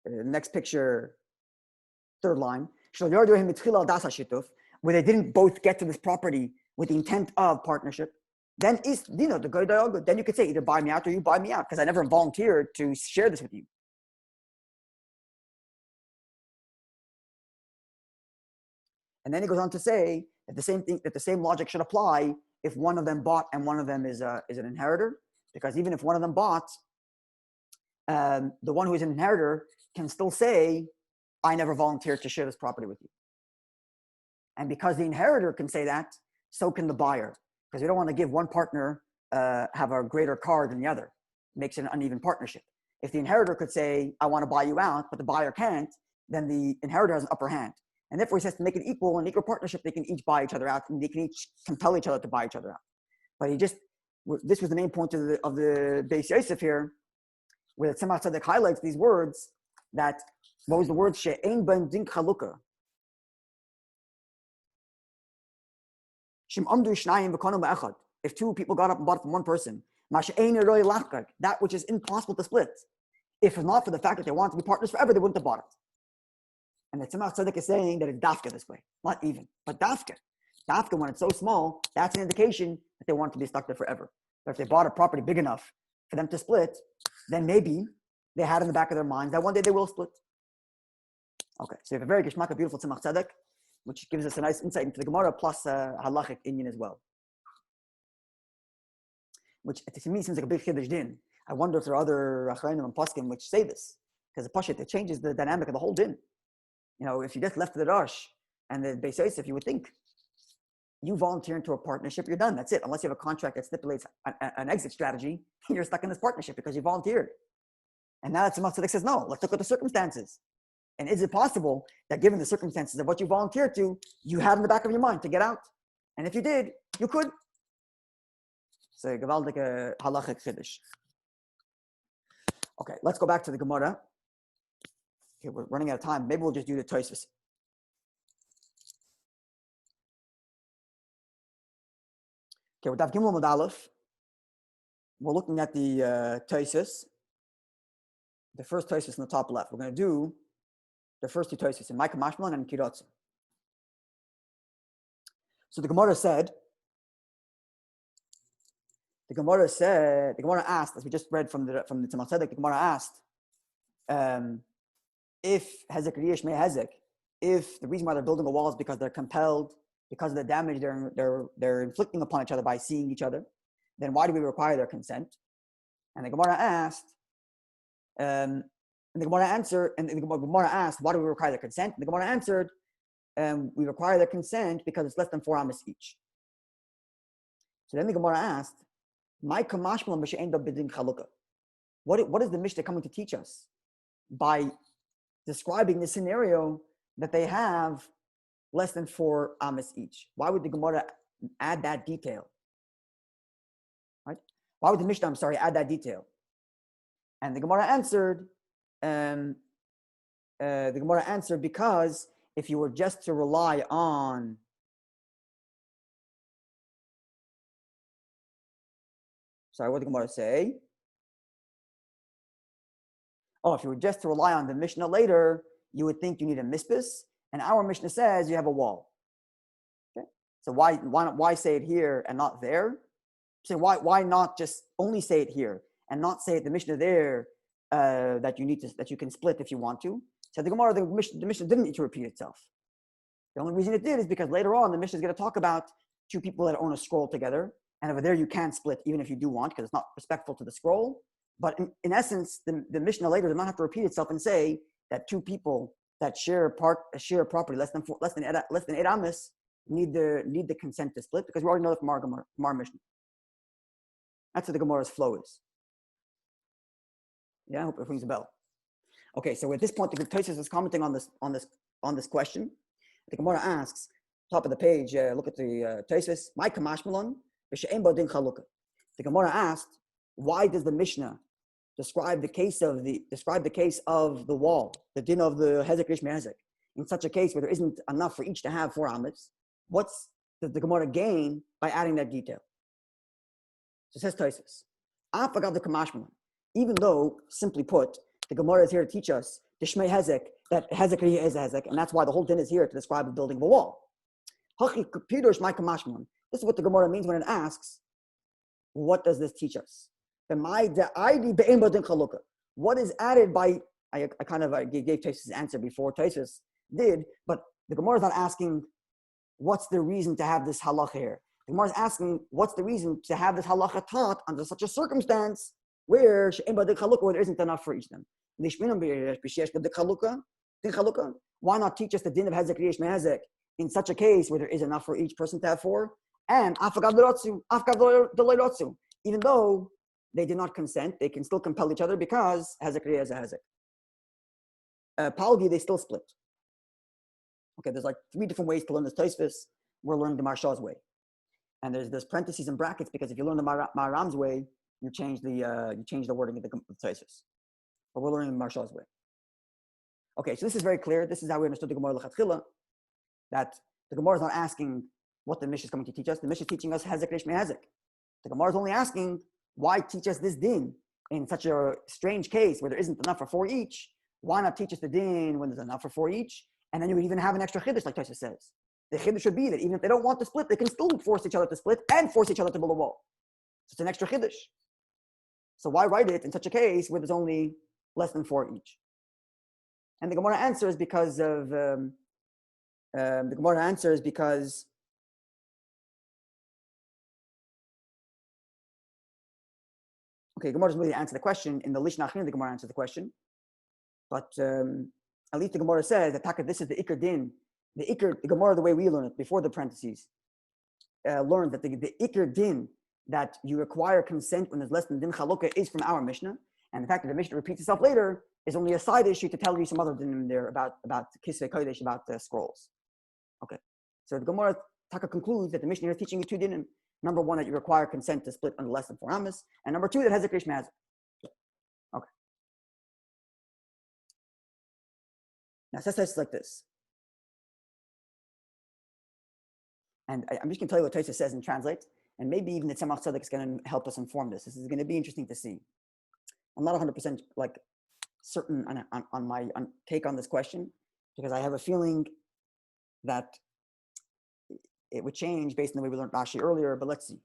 [SPEAKER 1] Next picture, third line. Where they didn't both get to this property with the intent of partnership. Then then you could say either buy me out or you buy me out because I never volunteered to share this with you. And then he goes on to say that the same logic should apply if one of them bought and one of them is an inheritor, because even if one of them bought, the one who is an inheritor can still say, I never volunteered to share this property with you. And because the inheritor can say that, so can the buyer. Because we don't want to give one partner have a greater card than the other. It makes it an uneven partnership. If the inheritor could say, I want to buy you out, but the buyer can't, then the inheritor has an upper hand. And therefore he says to make it equal, an equal partnership, they can each buy each other out and they can each compel each other to buy each other out. But this was the main point of the Beis Yosef here, where the Tzemach Tzedek highlights these words that, what was the word? She'ein ben din chalukah. If two people got up and bought it from one person, that which is impossible to split. If it's not for the fact that they want to be partners forever, they wouldn't have bought it. And the Tzemach Tzedek is saying that it's dafka this way, not even, but dafka. Dafka, when it's so small, that's an indication that they want to be stuck there forever. But if they bought a property big enough for them to split, then maybe they had in the back of their minds that one day they will split. Okay, so you have a very geshmak, a beautiful Tzemach Tzedek, which gives us a nice insight into the Gemara plus halachic Inyan as well. Which to me seems like a big chiddush din. I wonder if there are other achrayim and poskim which say this, because the pashut, it changes the dynamic of the whole din. You know, if you just left the Rosh and the Beis Yosef, you would think you volunteer into a partnership, you're done. That's it. Unless you have a contract that stipulates an exit strategy, you're stuck in this partnership because you volunteered. And now Tzemach Tzedek says, no, let's look at the circumstances. And is it possible that given the circumstances of what you volunteered to, you had in the back of your mind to get out? And if you did, you could. So, gewaldige halachic chiddush. Okay, let's go back to the Gemara. Okay, we're running out of time. Maybe we'll just do the Tosafos. Okay, with Daf Gimel Amud Aleph, we're looking at the Tosafos. The first Tosafos in the top left. We're going to do the first two Tosafos in Micah Mashmalan and Kirotza. So the Gemara asked, as we just read from the Tzemach Tzedek, the Gemara asked, if Hezek Riyesh Mei Hezek, if the reason why they're building a wall is because they're compelled, because of the damage they're inflicting upon each other by seeing each other, then why do we require their consent? And the Gemara asked, and the Gemara asked, why do we require their consent? And the Gemara answered, we require their consent because it's less than 4 amos each. So then the Gemara asked, what is the Mishnah coming to teach us by describing the scenario that they have less than 4 amos each? Why would the Gemara add that detail? Right? Why would the Mishnah, add that detail? And the Gemara answered, because if you were just to rely on what did the Gemara say? Oh, if you were just to rely on the Mishnah later, you would think you need a mispis, and our Mishnah says you have a wall. Okay, so why say it here and not there? So why not just only say it here and not say it the Mishnah there that you can split if you want to? So the Gemara, the Mishnah didn't need to repeat itself. The only reason it did is because later on the Mishnah is going to talk about 2 people that own a scroll together, and over there you can't split even if you do want, because it's not respectful to the scroll. But in essence, the Mishnah later does not have to repeat itself and say that two people that share a property less than 8 amas need the consent to split, because we already know that from our Mishnah. That's what the Gemara's flow is. Yeah, I hope it rings a bell. Okay, so at this point, the Tosafos is commenting on this question. The Gemara asks, top of the page, look at the Tosafos. My kamashmalon b'she'en bo din chalukah. The Gemara asked, why does the Mishnah describe the case of the wall, the din of the hezek rish mehezek, in such a case where there isn't enough for each to have 4 amas? What's the Gemara gain by adding that detail? So it says Tosafos, I forgot the kamashmalon. Even though, simply put, the Gemara is here to teach us the shmei hezek, that hezek is hezek, and that's why the whole din is here to describe the building of a wall. This is what the Gemara means when it asks, what does this teach us? What is added by, I gave Tosafos' answer before Tosafos did, but the Gemara is not asking, what's the reason to have this halacha here? The Gemara is asking, what's the reason to have this halacha taught under such a circumstance where there isn't enough for each of them? Why not teach us the din of hezek rish mehezek in such a case where there is enough for each person to have 4? And even though they did not consent, they can still compel each other because hezek rish is a hezek. Palgi, they still split. Okay, there's like 3 different ways to learn this Tosafos. We're learning the Marshal's way. And there's parentheses and brackets, because if you learn the Maram's way, you change the wording of the Tosafos. But we're learning the Marshal's way. Okay, so this is very clear. This is how we understood the Gemara L'chatchila, that the Gemara is not asking what the Mishnah is coming to teach us. The Mishnah is teaching us hezek rish mehezek. The Gemara is only asking, why teach us this din in such a strange case where there isn't enough for 4 each? Why not teach us the din when there's enough for 4 each? And then you would even have an extra chiddush, like Tosafos says. The chiddush should be that even if they don't want to split, they can still force each other to split and force each other to build a wall. So it's an extra chiddush. So why write it in such a case where there's only less than 4 each? And the Gemara answers because of okay, Gemara doesn't really answer the question. In the Lish Nachrin, the Gemara answers the question. But at least the Gemara says that this is the Iker din. The Gemara, the way we learn it, before the parentheses, learned that the Iker din, that you require consent when there's less than din chalukah, is from our Mishnah. And the fact that the Mishnah repeats itself later is only a side issue to tell you some other din in there about Kisvei Kodesh, about scrolls. Okay. So the Gemara concludes that the Mishnah is teaching you 2 dinim. Number 1, that you require consent to split under less than 4 amas. And number 2, that hezek rish mehezek. Okay. Now, it says like this. And I'm just going to tell you what Tosafos says and translate. And maybe even the Tzemach Tzedek is going to help us inform this. This is going to be interesting to see. I'm not 100% certain on my take on this question, because I have a feeling that it would change based on the way we learned Rashi earlier, but let's see.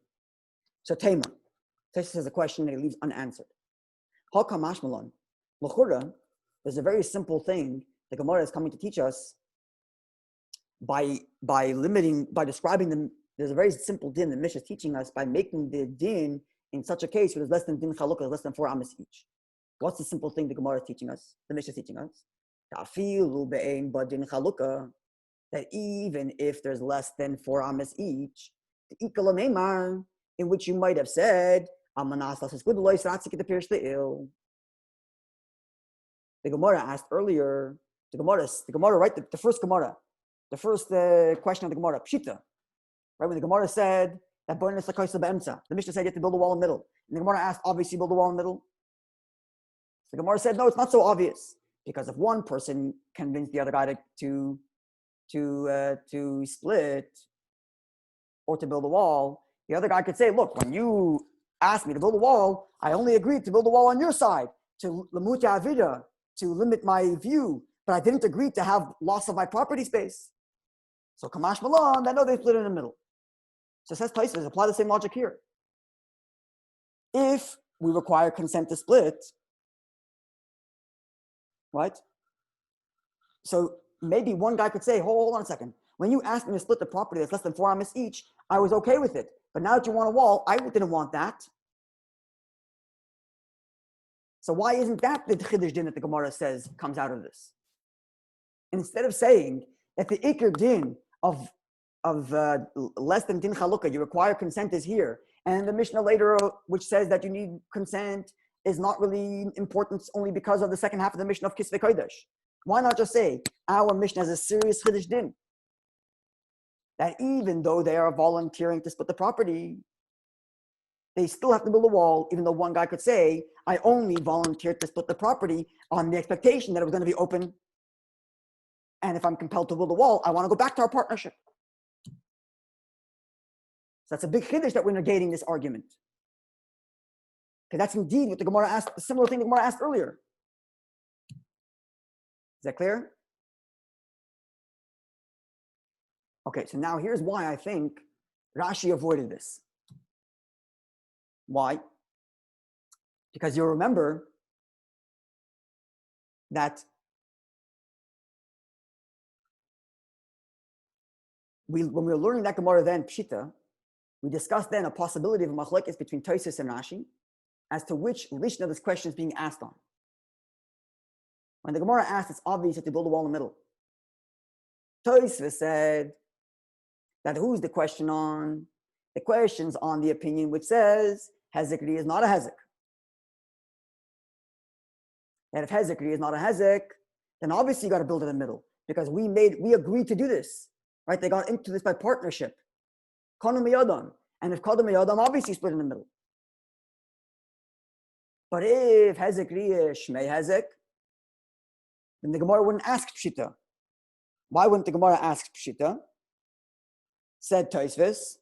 [SPEAKER 1] So Tosafos has a question that he leaves unanswered. Mashmalon. L'chura, there's a very simple thing the Gemara is coming to teach us by describing them. There's a very simple din the Mishnah is teaching us by making the din in such a case where there's less than din chalukah, less than 4 amas each. What's the simple thing the Gemara is teaching us? The Mishnah is teaching us that even if there's less than 4 amas each, in which you might have said, the Gemara asked earlier, the Gemara, right? The first question of the Gemara, Pshita, right? When the Gemara said that the Mishnah said you have to build a wall in the middle. And the Gemara asked, obviously build a wall in the middle. So the Gemara said, no, it's not so obvious. Because if one person convinced the other guy to split or to build a wall, the other guy could say, look, when you asked me to build a wall, I only agreed to build a wall on your side, to limutya avida, to limit my view, but I didn't agree to have loss of my property space. So Kamash Malan, I know they split in the middle. So it says Tosafos, apply the same logic here. If we require consent to split, right? So maybe one guy could say, hold on a second. When you asked me to split the property that's less than 4 amas each, I was okay with it. But now that you want a wall, I didn't want that. So why isn't that the Chiddush din that the Gemara says comes out of this? Instead of saying that the Iker din of less than din chalukah, you require consent is here, and the Mishnah later, which says that you need consent, is not really important only because of the second half of the Mishnah of Kisvei Kodesh. Why not just say our Mishnah has a serious Chiddush din that even though they are volunteering to split the property, they still have to build a wall, even though one guy could say, I only volunteered to split the property on the expectation that it was going to be open. And if I'm compelled to build a wall, I want to go back to our partnership. So that's a big chiddush that we're negating this argument. Because that's indeed what the Gemara asked, a similar thing the Gemara asked earlier. Is that clear? Okay, so now here's why I think Rashi avoided this. Why? Because you'll remember that when we were learning that Gemara then, Pshita, we discussed then a possibility of a machlekes between Tosafos and Rashi as to which Lishna this question is being asked on. When the Gemara asked, it's obvious that they build a wall in the middle. Tosafos said that who's the question on? The question's on the opinion which says Hezekri is not a Hezek. And if Hezekri is not a Hezek, then obviously you got to build it in the middle because we agreed to do this, right? They got into this by partnership. Kodem Yodam. And if Kodem Yodam, obviously split in the middle. But if Hezekri is Shmei Hezek, then the Gemara wouldn't ask Pshita. Why wouldn't the Gemara ask Pshita? Said Tosafos.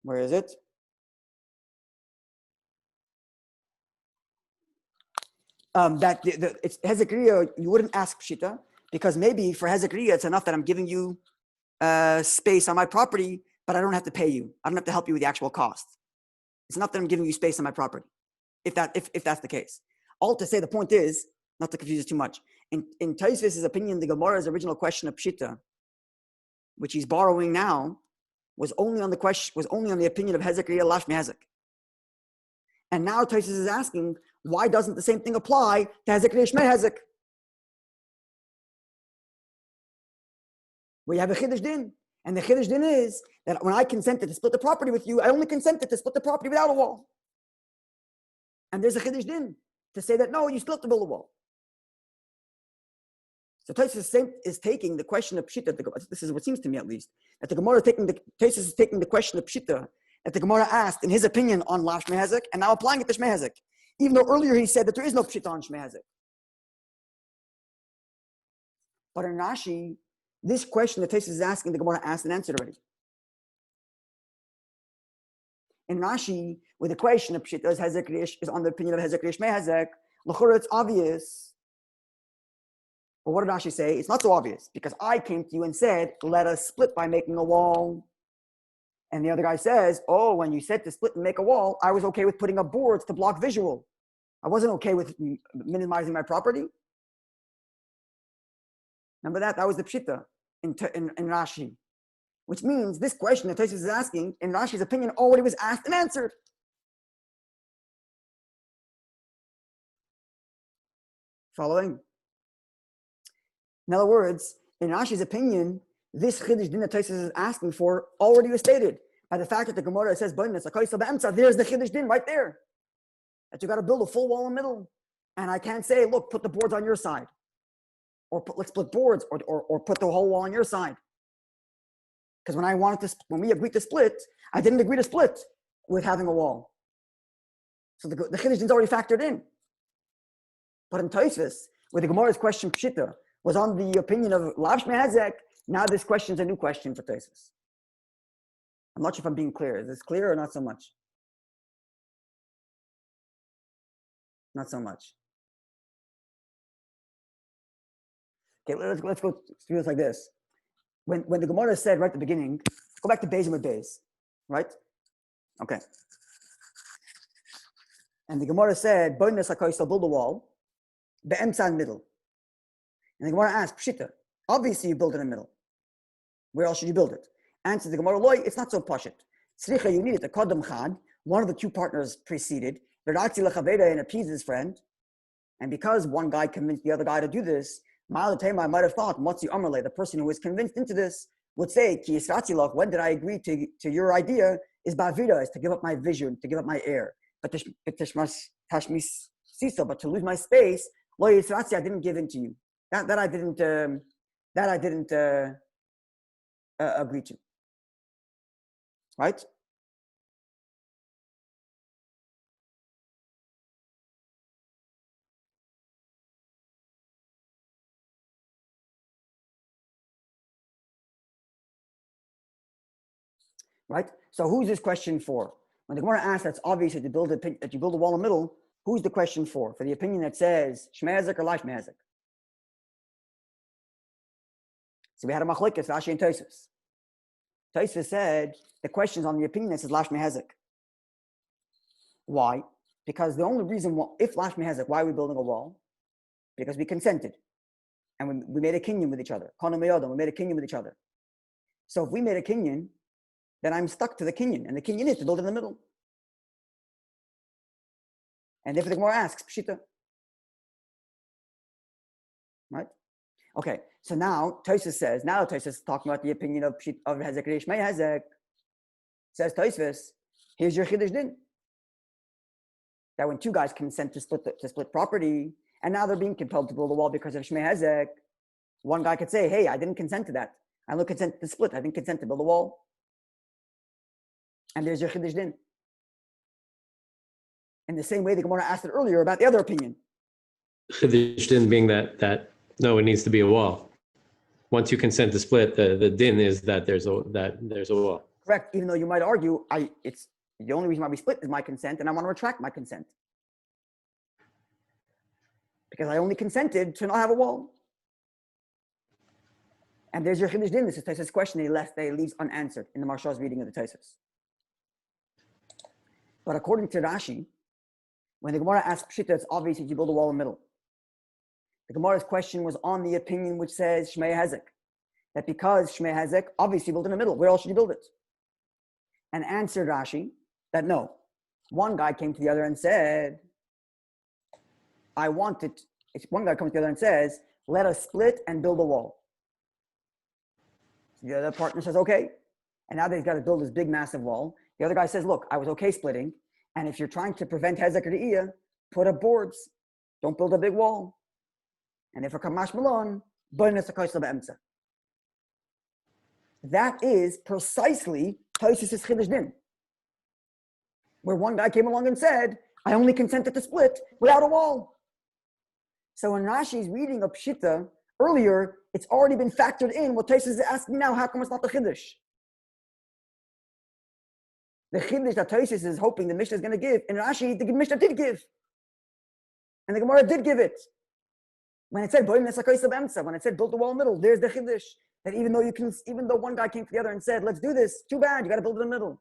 [SPEAKER 1] Where is it? That it's Hezekriya, you wouldn't ask Pshita, because maybe for Hezekriya it's enough that I'm giving you space on my property, but I don't have to pay you. I don't have to help you with the actual cost. It's enough that I'm giving you space on my property, if that's the case. All to say, the point is, not to confuse it too much, in Tosafos' opinion, the Gemara's original question of Pshita, which he's borrowing now, was only on the opinion of Hezekriya Lash Mehezek. And now Tosafos is asking, why doesn't the same thing apply to Hezekriya Shmei Hezek? Where you have a Chiddush din. And the Chiddush din is that when I consented to split the property with you, I only consented to split the property without a wall. And there's a Chiddush din to say that, no, you still have to build a wall. So Tosafos is taking the question of Pshita, this is what seems to me at least, that the Gemara Tosafos is taking the question of Pshita that the Gemara asked in his opinion on Lash Shmei Hezek, and now applying it to Shmei Hezek. Even though earlier he said that there is no Pshita on Shmei Hezek. But in Rashi, this question that Tosafos is asking, the Gemara asked and answered already. In Rashi, where the question of Pshita is on the opinion of Hezekriya Shmei Hezek, l'chora it's obvious. But what did Rashi say? It's not so obvious, because I came to you and said, let us split by making a wall. And the other guy says, oh, when you said to split and make a wall, I was okay with putting up boards to block visual. I wasn't okay with minimizing my property. Remember that? That was the Pshita in Rashi. Which means this question that Tosafos is asking, in Rashi's opinion, already was asked and answered. Following? In other words, in Rashi's opinion, this Chiddush din that Tosafos is asking for already was stated by the fact that the Gemara says, there's the Chiddush din right there. That you got to build a full wall in the middle. And I can't say, look, put the boards on your side. Or let's split boards, or put the whole wall on your side. Because when we agreed to split, I didn't agree to split with having a wall. So the Chiddush din is already factored in. But in Tosafos, where the Gemara's question Pshita was on the opinion of Lav Shmei Hezek, now this question is a new question for Tosafos. I'm not sure if I'm being clear. Is this clear or not so much? Not so much. Okay, let's go through this like this. When the Gemara said right at the beginning, go back to Beis with Beis, right? Okay. And the Gemara said, build a wall, be'emtza in middle. And the Gemara asked, Pshita, obviously you build it in the middle. Where else should you build it? Answers the Gemara, Loi, it's not so pashit. Tzricha, you need it. A kodem chad, one of the two partners preceded, v'ratzi lechaveda, and appease his friend. And because one guy convinced the other guy to do this, I might have thought, Motzi Amarle, the person who was convinced into this, would say, Ki Yisratzilach, when did I agree to your idea? Is Bavida, is to give up my vision, to give up my air. But Tashmis Sisa, but to lose my space, Lo Yisratzi, I didn't give in to you. That I didn't agree to. Right? Right? So who's this question for? When the Gemara asks, that's obvious that you build a wall in the middle, who's the question for? For the opinion that says Shmei Hazek or La Shmei Hazek? So we had a machlokes, Rashi and Tosafos. Tosafos said the question's on the opinion that says La Shmei Hazek. Why? Because the only reason if La Shmei Hazek, why are we building a wall? Because we consented. And we made a kinyan with each other. We made a kinyan with each other. So if we made a kinyan, then I'm stuck to the kinyan, and the kinyan is to build in the middle. And if the Gemara asks, Pshita. Right? Okay, so now Tosafos is talking about the opinion of Hazek Shmei Hazek. Says Tosafos, here's your Chiddush din. That when two guys consent to split property, and now they're being compelled to build a wall because of Shmei Hazek, one guy could say, hey, I didn't consent to that. I only consent to split. I didn't consent to build a wall. And there's your Chiddush din. In the same way the Gemara asked it earlier about the other opinion.
[SPEAKER 2] Chiddush din being that no, it needs to be a wall. Once you consent to split, the din is that there's a wall.
[SPEAKER 1] Correct. Even though you might argue, it's the only reason why we split is my consent, and I want to retract my consent because I only consented to not have a wall. And there's your Chiddush din. This is Tosafos' question that he leaves unanswered in the Marshal's reading of the Tosafos. But according to Rashi, when the Gemara asks Pshita, it's obvious that you build a wall in the middle. The Gemara's question was on the opinion which says Shmei Hazek, that because Shmei Hazek, obviously you build in the middle. Where else should you build it? And answered Rashi that no. One guy came to the other and said, one guy comes to the other and says, let us split and build a wall. So the other partner says, okay. And now they've got to build this big, massive wall. The other guy says, look, I was okay splitting. And if you're trying to prevent Hazek Re'iyah, put up boards. Don't build a big wall. And if a Kamash Malon, that is precisely Tosafos' Chiddush din. Where one guy came along and said, I only consented to split without a wall. So in Rashi's reading of Pshita earlier, it's already been factored in what Tosafos is asking now, how come it's not the Chiddush? The Chiddush that Tosafos is hoping the Mishnah is going to give, and Rashi, the Mishnah did give. And the Gemara did give it. When it said, when it said build the wall in the middle, there's the Chiddush. That even though one guy came to the other and said, let's do this, too bad, you got to build it in the middle.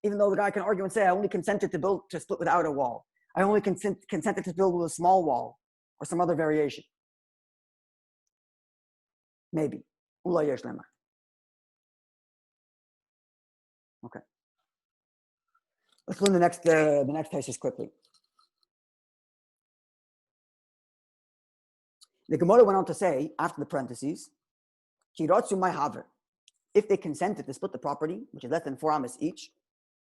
[SPEAKER 1] Even though the guy can argue and say, I only consented to split without a wall. I only consented to build with a small wall or some other variation. Maybe. Okay. Let's learn the next Tosafos quickly. The Gemara went on to say, after the parentheses, Kiratsu my haver. If they consented to split the property, which is less than 4 amas each,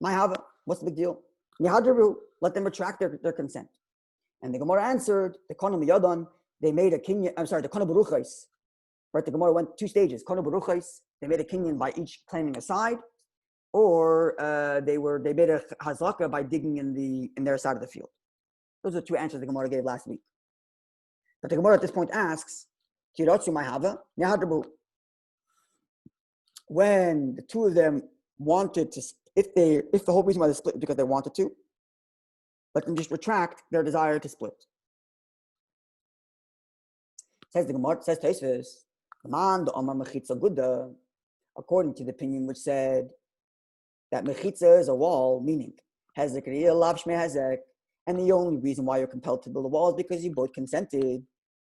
[SPEAKER 1] my haver, what's the big deal? Yahadru, let them retract their consent. And the Gemara answered, the Kona Miyadon, they made a kinyan, the Kona Baruchais. Right, the Gemara went 2 stages. Kona Baruchais, they made a kinyan by each claiming a side, or they made a hazaka by digging in their side of the field. Those are 2 answers the Gemara gave last week. But the Gemara at this point asks, Kiratsu my hava, Yahadru. When the 2 of them wanted to, if the whole reason why they split is because they wanted to, let them just retract their desire to split. Says the Gemara, says Tosafos, according to the opinion which said that mechitza is a wall, meaning Hazek Re'iyah lav Shmei Hazek, and the only reason why you're compelled to build a wall is because you both consented.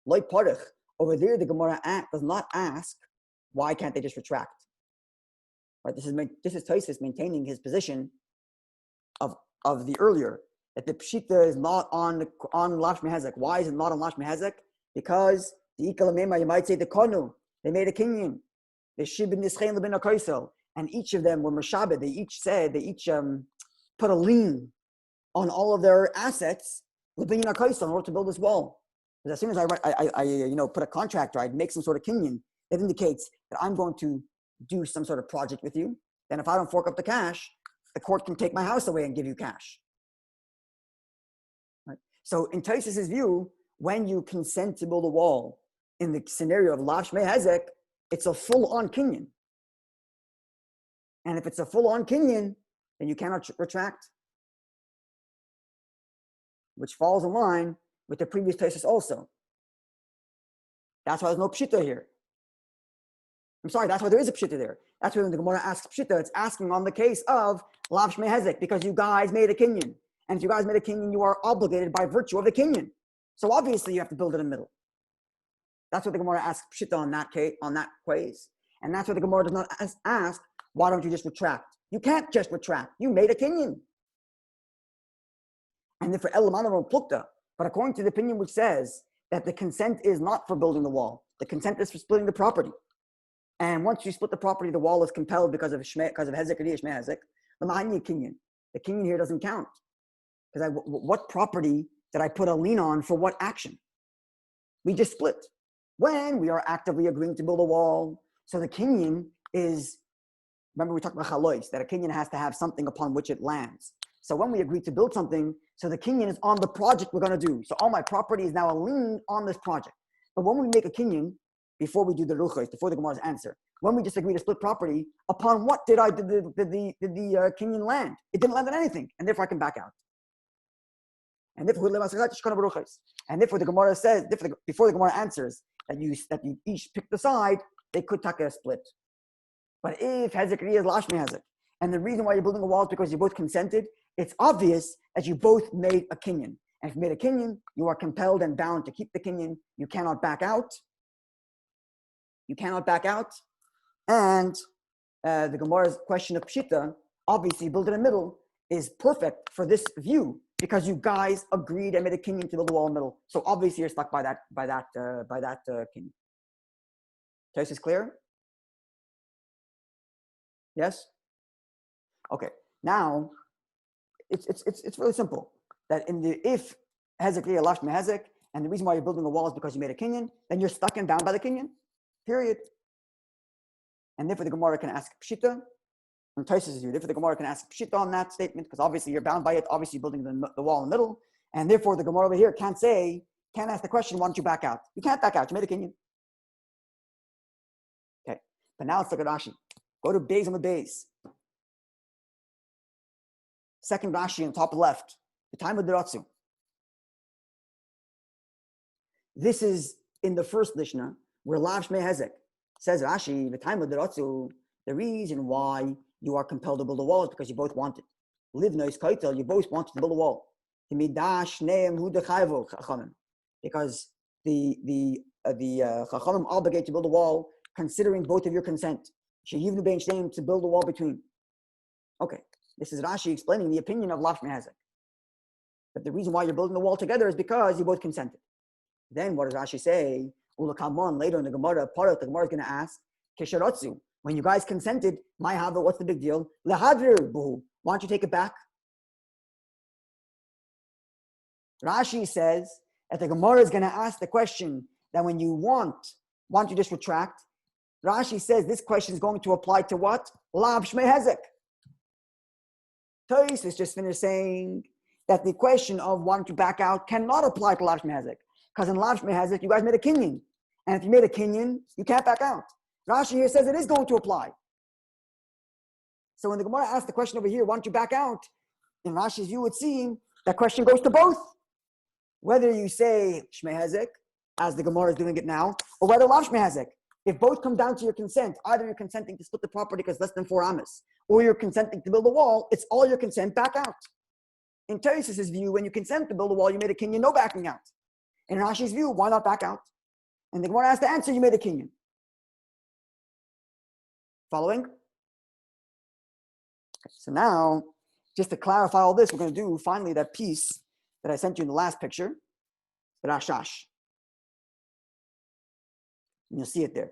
[SPEAKER 1] Like Perek, over there the Gemara does not ask why can't they just retract. Right? This is Tosafos maintaining his position of the earlier, that the pshita is not on Lav Shmei Hezek. Why is it not on Lav Shmei Hezek? Because the Ikalamema, you might say the Konu, they made a kinyan. The Shibin Nischein Lebin HaKoisel. And each of them were Meshabed. They each put a lien on all of their assets Lebin HaKoisel in order to build this wall. Because as soon as I put a contract, right, make some sort of kinyan, it indicates that I'm going to do some sort of project with you. Then if I don't fork up the cash, the court can take my house away and give you cash. Right? So in Tosafos' view, when you consent to build a wall, in the scenario of Lav Shmei Hezek, it's a full-on kinyan. And if it's a full-on kinyan, then you cannot retract, which falls in line with the previous Tosafos also. That's why there's no pshita here. I'm sorry, that's why there is a pshita there. That's why when the Gemara asks pshita, it's asking on the case of Lav Shmei Hezek, because you guys made a kinyan. And if you guys made a kinyan, you are obligated by virtue of the kinyan. So obviously you have to build it in the middle. That's what the Gemara asks pshita on that case, and that's what the Gemara does not ask. Why don't you just retract? You can't just retract. You made a kinyan. And then for Elamanav Plukta, but according to the opinion which says that the consent is not for building the wall, the consent is for splitting the property. And once you split the property, the wall is compelled because of Hezek or Shmei Hezek. The kinyan. The kinyan here doesn't count because what property did I put a lien on for what action? We just split. When we are actively agreeing to build a wall, so the kinyan is, remember we talked about chalois, that a kinyan has to have something upon which it lands. So when we agree to build something, so the kinyan is on the project we're going to do. So all my property is now a lien on this project. But when we make a kinyan, before we do the ruchos, before the Gemara's answer, when we just agree to split property, upon what did the kinyan land? It didn't land on anything, and therefore I can back out. And therefore the Gemara says, before the Gemara answers, that you each pick the side, they could take a split. But if Hezek is Lav Shmei Hezek, and the reason why you're building a wall is because you both consented, it's obvious that you both made a kinyan. And if you made a kinyan, you are compelled and bound to keep the kinyan. You cannot back out. And the Gemara's question of pshita, obviously build in the middle, is perfect for this view because you guys agreed and made a kinyan to build the wall in the middle. So obviously you're stuck by that kinyan. Tosafos is clear? Yes? Okay. Now it's really simple. That if Hezek Lav Shmei Hezek, and the reason why you're building a wall is because you made a kinyan, then you're stuck and bound by the kinyan. Period. And therefore the Gemara can ask pshita. And Tosafos' view, therefore the Gemara can ask pshita on that statement because obviously you're bound by it. Obviously you're building the wall in the middle, and therefore the Gemara over here can't ask the question, why don't you back out? You can't back out. You made a kinyan. Okay. But now let's look at Rashi. Go to Beis on the Beis. Second Rashi on the top left. The time of the Ratzu. This is in the first Mishnah where Lav Shmei Hezek says Rashi, the time of the Ratzu, the reason why you are compelled to build a wall is because you both wanted. Livnois Kaitel, you both wanted to build a wall. Because the Chachamim obligate to build a wall considering both of your consent. To build a wall between. Okay, this is Rashi explaining the opinion of Lav Shmei Hezek. But the reason why you're building the wall together is because you both consented. Then what does Rashi say? Ulakamon, later in the Gemara, part of the Gemara is going to ask, Kesharatsu, when you guys consented, my hava, what's the big deal? Lehadrir buhu, why don't you take it back? Rashi says that the Gemara is going to ask the question that when you want, why don't you just retract? Rashi says this question is going to apply to what? Lav Shmei Hezek. Tosafos is just finished saying that the question of why don't you back out cannot apply to Lav Shmei Hezek. Because in Lav Shmei Hezek, you guys made a kinyan. And if you made a kinyan, you can't back out. Rashi here says it is going to apply. So when the Gemara asks the question over here, why don't you back out? In Rashi's view, it would seem that question goes to both. Whether you say Shmei Hezek, as the Gemara is doing it now, or whether Lav Shmei Hezek. If both come down to your consent, either you're consenting to split the property because less than 4 amas, or you're consenting to build a wall, it's all your consent, back out. In Tosafos' view, when you consent to build a wall, you made a kinyan, no backing out. In Rashi's view, why not back out? And the Gemara has to answer, you made a kinyan. Following? So now, just to clarify all this, we're going to do finally that piece that I sent you in the last picture, the Rashash. You'll see it there.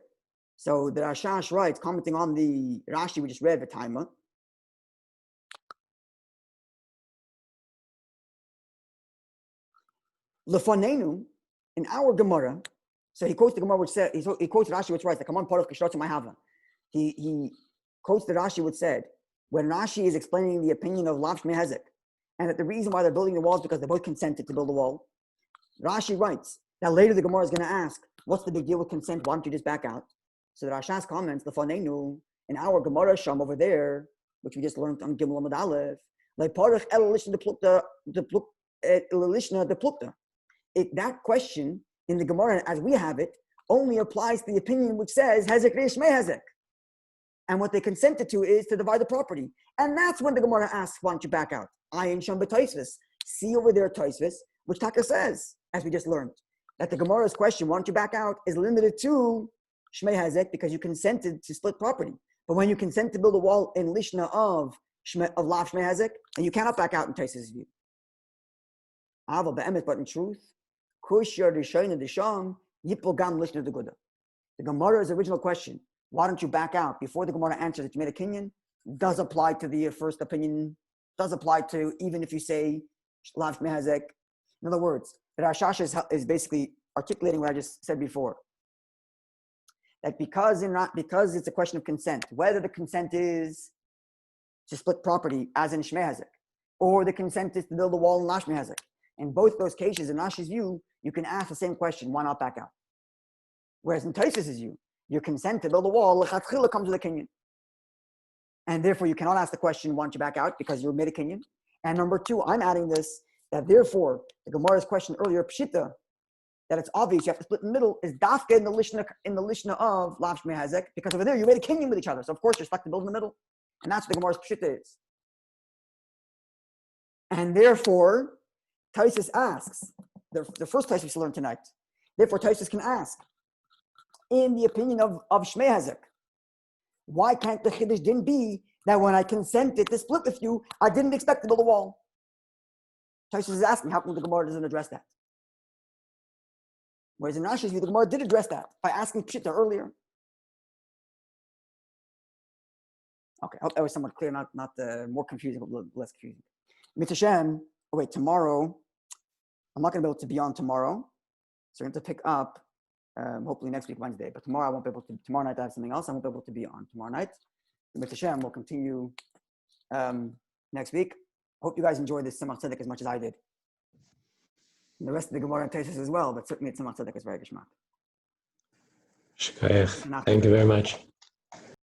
[SPEAKER 1] So the Rashash writes, commenting on the Rashi we just read, the Taima. Lefanenu, in our Gemara, so he quotes the Gemara which said, he quotes Rashi which writes, "Come on, part of Kishrotzim Mahava." He quotes the Rashi which said, when Rashi is explaining the opinion of Lav Shmei Hezek, and that the reason why they're building the walls is because they both consented to build the wall. Rashi writes that later the Gemara is going to ask, what's the big deal with consent? Why don't you just back out? So the Rashash comments, Lefanenu, in our Gemara Sham over there, which we just learned on Gimel Amud Aleph, Leparach El Lishna de Plukta. That question in the Gemara, as we have it, only applies to the opinion which says Hezek Reish Shmei Hezek. And what they consented to is to divide the property. And that's when the Gemara asks, why don't you back out? Ayin Sham B'Taisvis. See over there Taisvis, which Taka says, as we just learned, that the Gemara's question, why don't you back out, is limited to Shmei Hezek because you consented to split property. But when you consent to build a wall in Lishna of Lav Shmei Hezek, and you cannot back out in Taisvis' view. But in truth, the Gemara's original question, why don't you back out, before the Gemara answers that you made a kinyan, does apply to the first opinion, does apply to even if you say Lav Shmei Hezek. In other words, the Rashash is basically articulating what I just said before. That because it's a question of consent, whether the consent is to split property as in Shmei Hezek, or the consent is to build a wall in Lav Shmei Hezek. In both those cases, in Rashi's view, you can ask the same question, why not back out? Whereas in Tosafos' view, your consent to build a wall, l'chatchila comes with a kinyan. And therefore, you cannot ask the question, why don't you back out? Because you made a kinyan. And number two, I'm adding this, that therefore, the Gemara's question earlier, pshita, that it's obvious you have to split in the middle, is dafka in the lishna of Lav Shmei Hezek, because over there, you made a kinyan with each other. So of course, you're stuck to build in the middle. And that's what the Gemara's pshita is. And therefore, Tosafos asks, the first Tosafos we learned tonight, therefore Tosafos can ask, in the opinion of Shmei Hezek, why can't the Chiddush din be that when I consented to split with you, I didn't expect to build a wall? Tosafos is asking, how come the Gemara doesn't address that? Whereas in Rashi's view, the Gemara did address that by asking Pshita earlier. Okay, I hope that was somewhat clear, not more confusing, but less confusing. Mitzvah tomorrow, I'm not going to be able to be on tomorrow, so we're going to pick up hopefully next week, Wednesday. But tomorrow I won't be able to. Tomorrow night I have something else. I won't be able to be on tomorrow night. Mitzvah will continue next week. Hope you guys enjoyed this Tzemach Tzedek as much as I did. And the rest of the Gemara and Tosafos as well, but certainly Tzemach Tzedek is very geshmak.
[SPEAKER 2] Thank you very much.